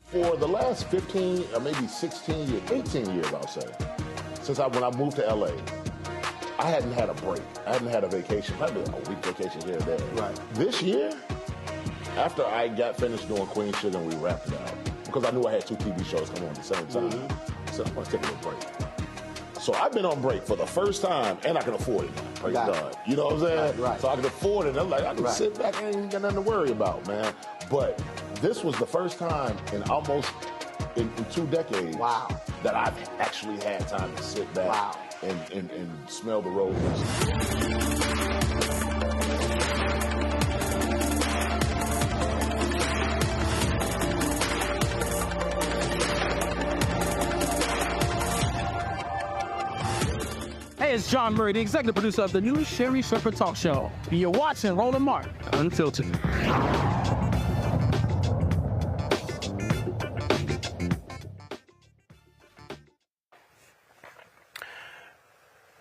For the last 15 or maybe 16 years, 18 years, I'll say, since when I moved to LA, I hadn't had a break. I hadn't had a vacation, probably a week vacation here or there. Right. This year, after I got finished doing Queen Sugar and we wrapped it out, because I knew I had 2 TV shows coming on at the same time, I said, I'm going to take a little break. So I've been on break for the first time, and I can afford it now. Praise God. You know what I'm saying? Right. So I can afford it. I'm like, I can sit back and ain't got nothing to worry about, man. But this was the first time in almost in 2 decades that I've actually had time to sit back and smell the roses. Hey, it's John Murray, the executive producer of the new Sherry Shepherd Talk Show. You're watching Roland Martin, Unfiltered.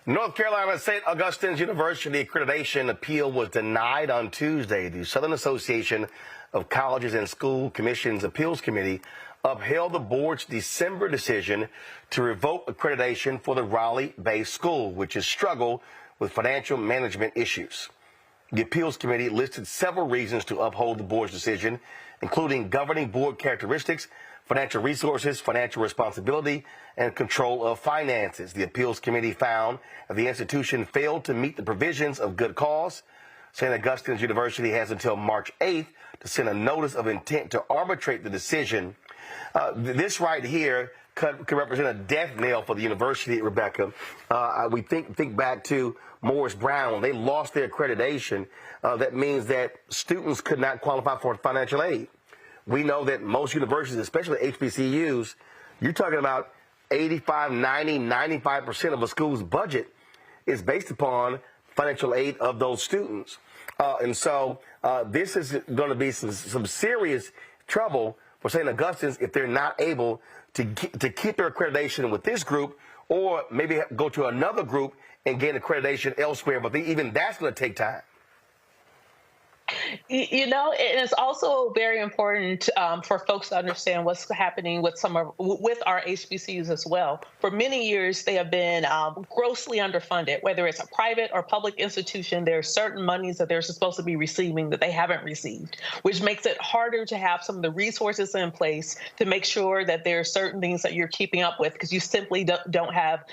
North Carolina St. Augustine's University accreditation appeal was denied on Tuesday. The Southern Association of Colleges and School Commissions Appeals Committee upheld the board's December decision to revoke accreditation for the Raleigh-based school, which has struggled with financial management issues. The appeals committee listed several reasons to uphold the board's decision, including governing board characteristics, financial resources, financial responsibility, and control of finances. The appeals committee found that the institution failed to meet the provisions of good cause. St. Augustine's University has until March 8th to send a notice of intent to arbitrate the decision. This right here could represent a death knell for the university, Rebecca. We think back to Morris Brown. When they lost their accreditation, that means that students could not qualify for financial aid. We know that most universities, especially HBCUs, you're talking about 85, 90, 95% of a school's budget is based upon financial aid of those students. And so this is going to be some serious trouble for St. Augustine's if they're not able to keep their accreditation with this group, or maybe go to another group and gain accreditation elsewhere. But even that's going to take time. You know, it's also very important for folks to understand what's happening with with our HBCUs as well. For many years, they have been grossly underfunded. Whether it's a private or public institution, there are certain monies that they're supposed to be receiving that they haven't received, which makes it harder to have some of the resources in place to make sure that there are certain things that you're keeping up with, because you simply don't have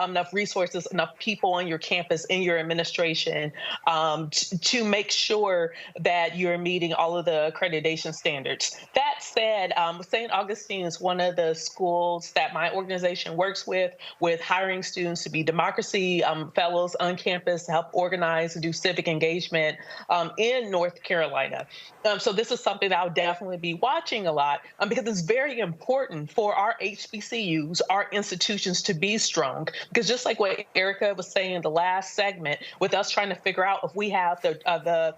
enough resources, enough people on your campus, in your administration, to make sure that you're meeting all of the accreditation standards. That said, St. Augustine is one of the schools that my organization works with hiring students to be democracy fellows on campus to help organize and do civic engagement in North Carolina. So this is something that I'll definitely be watching a lot because it's very important for our HBCUs, our institutions, to be strong. Because just like what Erica was saying in the last segment, with us trying to figure out if we have the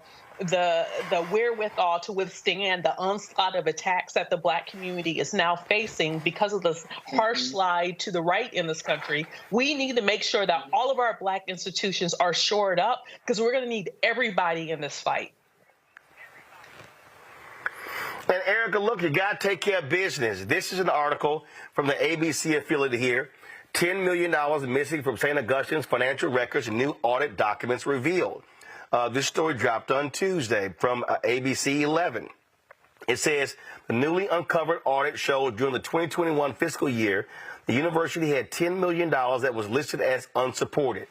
wherewithal to withstand the onslaught of attacks that the Black community is now facing because of the harsh slide to the right in this country, we need to make sure that all of our Black institutions are shored up, because we're going to need everybody in this fight. And Erica, look, you got to take care of business. This is an article from the ABC affiliate here. $10 million missing from St. Augustine's financial records, new audit documents revealed. This story dropped on Tuesday from ABC 11. It says the newly uncovered audit showed during the 2021 fiscal year, the university had $10 million that was listed as unsupported.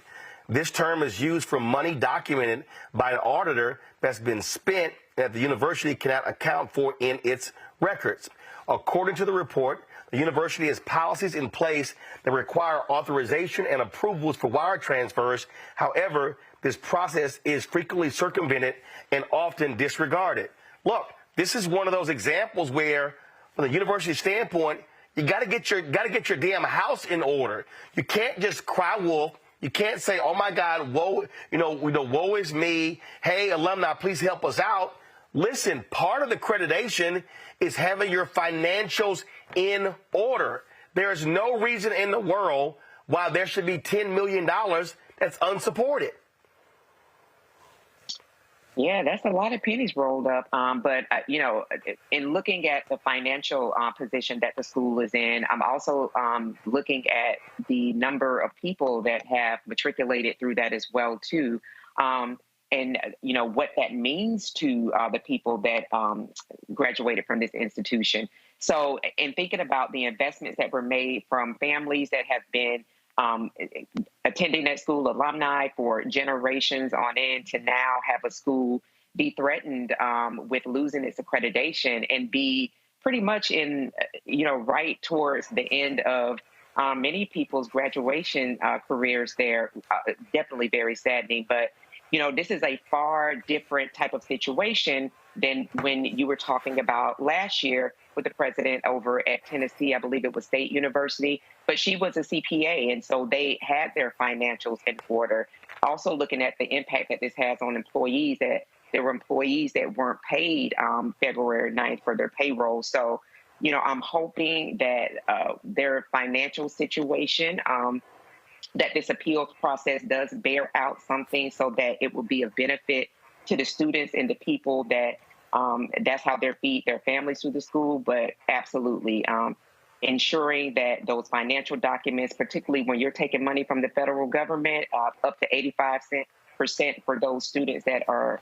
This term is used for money documented by an auditor that's been spent that the university cannot account for in its records. According to the report, the university has policies in place that require authorization and approvals for wire transfers. However, this process is frequently circumvented and often disregarded. Look, this is one of those examples where, from the university standpoint, you got to get your damn house in order. You can't just cry wolf. You can't say, "Oh my God, woe is me. Hey, alumni, please help us out." Listen, part of the accreditation is having your financials in order. There is no reason in the world why there should be $10 million that's unsupported. Yeah, that's a lot of pennies rolled up. But in looking at the financial position that the school is in, I'm also looking at the number of people that have matriculated through that as well, too. And what that means to the people that graduated from this institution. So in thinking about the investments that were made from families that have been attending that school, alumni for generations on end, to now have a school be threatened with losing its accreditation and be pretty much in, right towards the end of many people's graduation careers there. Definitely very saddening. But, this is a far different type of situation than when you were talking about last year with the president over at Tennessee. I believe it was State University, but she was a CPA, and so they had their financials in order. Also looking at the impact that this has on employees, that there were employees that weren't paid February 9th for their payroll. So, I'm hoping that their financial situation, that this appeals process does bear out something so that it will be a benefit to the students and the people that that's how they feed their families through the school. But absolutely ensuring that those financial documents, particularly when you're taking money from the federal government, up to 85% for those students that are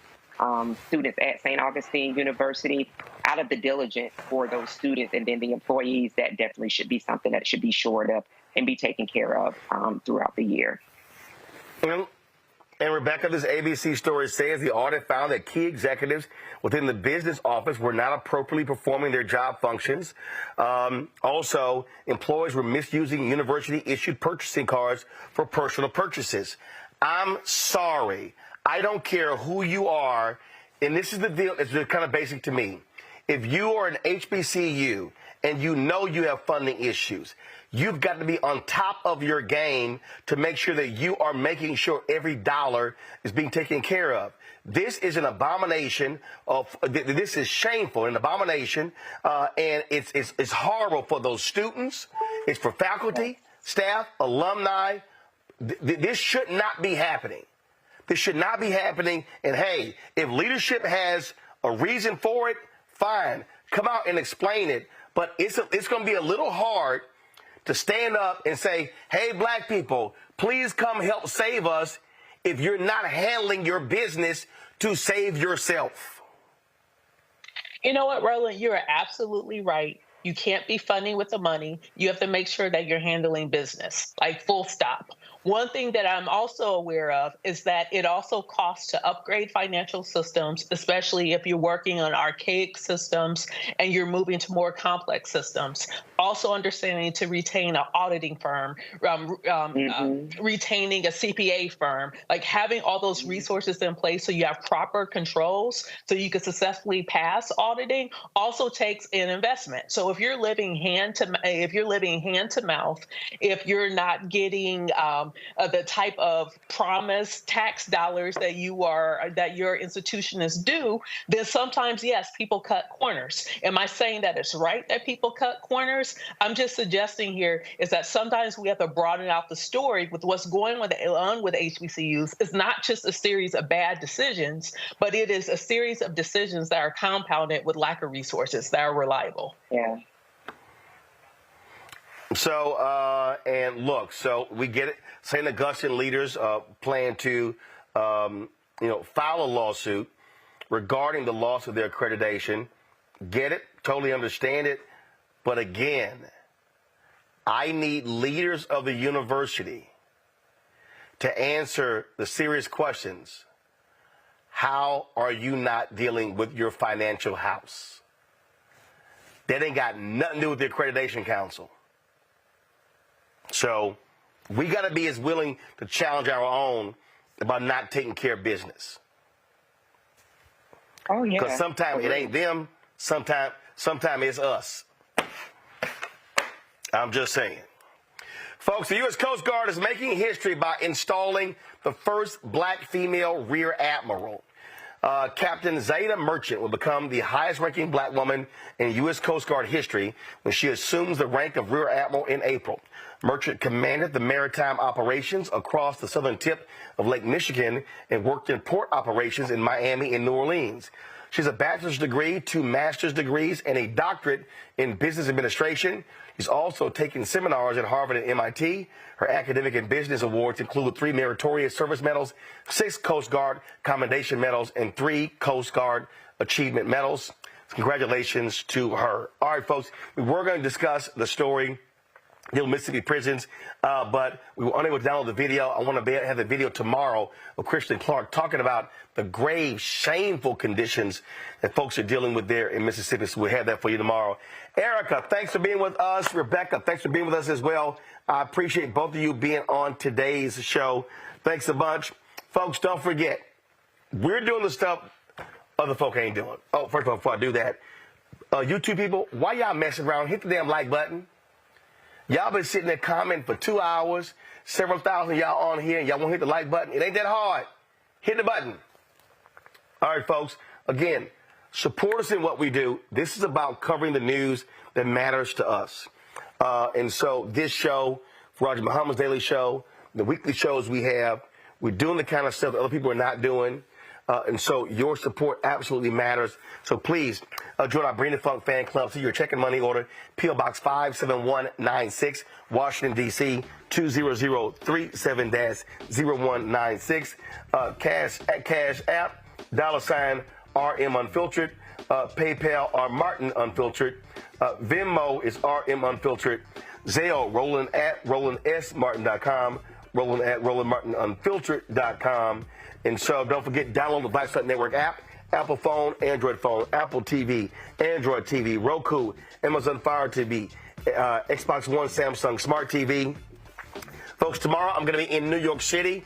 students at St. Augustine University, out of the diligence for those students and then the employees, that definitely should be something that should be shored up and be taken care of throughout the year. And Rebecca, this ABC story says the audit found that key executives within the business office were not appropriately performing their job functions. Also, employees were misusing university-issued purchasing cards for personal purchases. I'm sorry. I don't care who you are, and this is the deal. It's kind of basic to me. If you are an HBCU and you know you have funding issues, you've got to be on top of your game to make sure that you are making sure every dollar is being taken care of. This is an abomination. This is shameful, an abomination, and it's horrible for those students. It's for faculty, staff, alumni. This should not be happening. This should not be happening. And hey, if leadership has a reason for it, fine. Come out and explain it. But it's going to be a little hard to stand up and say, hey, black people, please come help save us, if you're not handling your business to save yourself. You know what, Roland? You're absolutely right. You can't be funding with the money. You have to make sure that you're handling business, like full stop. One thing that I'm also aware of is that it also costs to upgrade financial systems, especially if you're working on archaic systems and you're moving to more complex systems. Also understanding to retain an auditing firm, retaining a CPA firm, like having all those resources in place so you have proper controls so you can successfully pass auditing also takes an investment. So if you're living hand to mouth, if you're not getting the type of promised tax dollars that your institution is due, then sometimes, yes, people cut corners. Am I saying that it's right that people cut corners? I'm just suggesting here is that sometimes we have to broaden out the story with what's going on with HBCUs. It's not just a series of bad decisions, but it is a series of decisions that are compounded with lack of resources that are reliable. Yeah. So, and look, so we get it. St. Augustine leaders plan to, file a lawsuit regarding the loss of their accreditation. Get it? Totally understand it. But again, I need leaders of the university to answer the serious questions. How are you not dealing with your financial house? That ain't got nothing to do with the Accreditation Council. So we got to be as willing to challenge our own about not taking care of business. Oh, yeah. Because sometimes it ain't them, sometimes it's us. I'm just saying. Folks, the U.S. Coast Guard is making history by installing the first black female rear admiral. Captain Zeta Merchant will become the highest-ranking black woman in U.S. Coast Guard history when she assumes the rank of Rear Admiral in April. Merchant commanded the maritime operations across the southern tip of Lake Michigan and worked in port operations in Miami and New Orleans. She has a bachelor's degree, 2 master's degrees, and a doctorate in business administration. She's also taken seminars at Harvard and MIT. Her academic and business awards include 3 Meritorious Service Medals, 6 Coast Guard Commendation Medals, and 3 Coast Guard Achievement Medals. Congratulations to her. All right, folks, we're going to discuss the story Mississippi prisons, but we were unable to download the video. I want to have the video tomorrow of Christian Clark talking about the grave, shameful conditions that folks are dealing with there in Mississippi. So we'll have that for you tomorrow. Erica, thanks for being with us. Rebecca, thanks for being with us as well. I appreciate both of you being on today's show. Thanks a bunch. Folks, don't forget, we're doing the stuff other folk ain't doing. Oh, first of all, before I do that, you two people, why y'all messing around? Hit the damn like button. Y'all been sitting there commenting for 2 hours, several thousand of y'all on here, and y'all won't hit the like button. It ain't that hard. Hit the button. All right, folks. Again, support us in what we do. This is about covering the news that matters to us. And so this show, Roger Muhammad's Daily Show, the weekly shows we have, we're doing the kind of stuff that other people are not doing. And so your support absolutely matters. So please join our Bring the Funk fan club. See your check and money order. P.O. Box 57196, Washington, D.C. 20037-0196. Cash App, $RM Unfiltered. PayPal, R Martin Unfiltered. Venmo is RM Unfiltered. Zelle, Roland at RolandSMartin.com. Roland at RolandMartinUnfiltered.com. And so don't forget, download the Black Star Network app, Apple phone, Android phone, Apple TV, Android TV, Roku, Amazon Fire TV, Xbox One, Samsung Smart TV. Folks, tomorrow I'm going to be in New York City,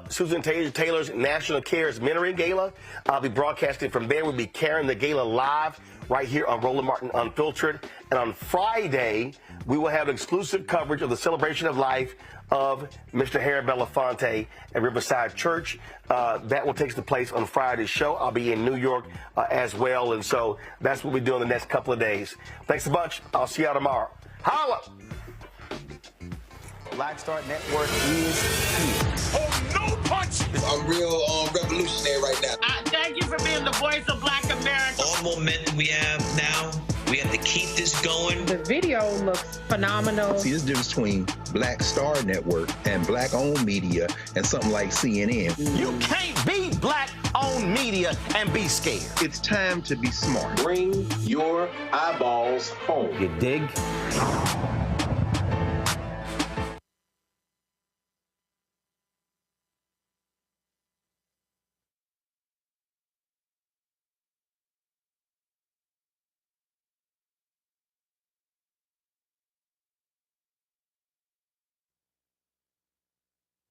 Susan Taylor's National Cares Mentoring Gala. I'll be broadcasting from there. We'll be carrying the gala live right here on Roland Martin Unfiltered. And on Friday, we will have exclusive coverage of the celebration of life of Mr. Harry Belafonte at Riverside Church. That will take place on Friday's show. I'll be in New York as well. And so that's what we do in the next couple of days. Thanks a bunch. I'll see y'all tomorrow. Holla! Black Star Network is here. Oh, no punch! I'm real revolutionary right now. Thank you for being the voice of Black America. All momentum we have now, we have to keep this going. The video looks phenomenal. See, there's a difference between Black Star Network and black-owned media and something like CNN. You can't be black-owned media and be scared. It's time to be smart. Bring your eyeballs home. You dig?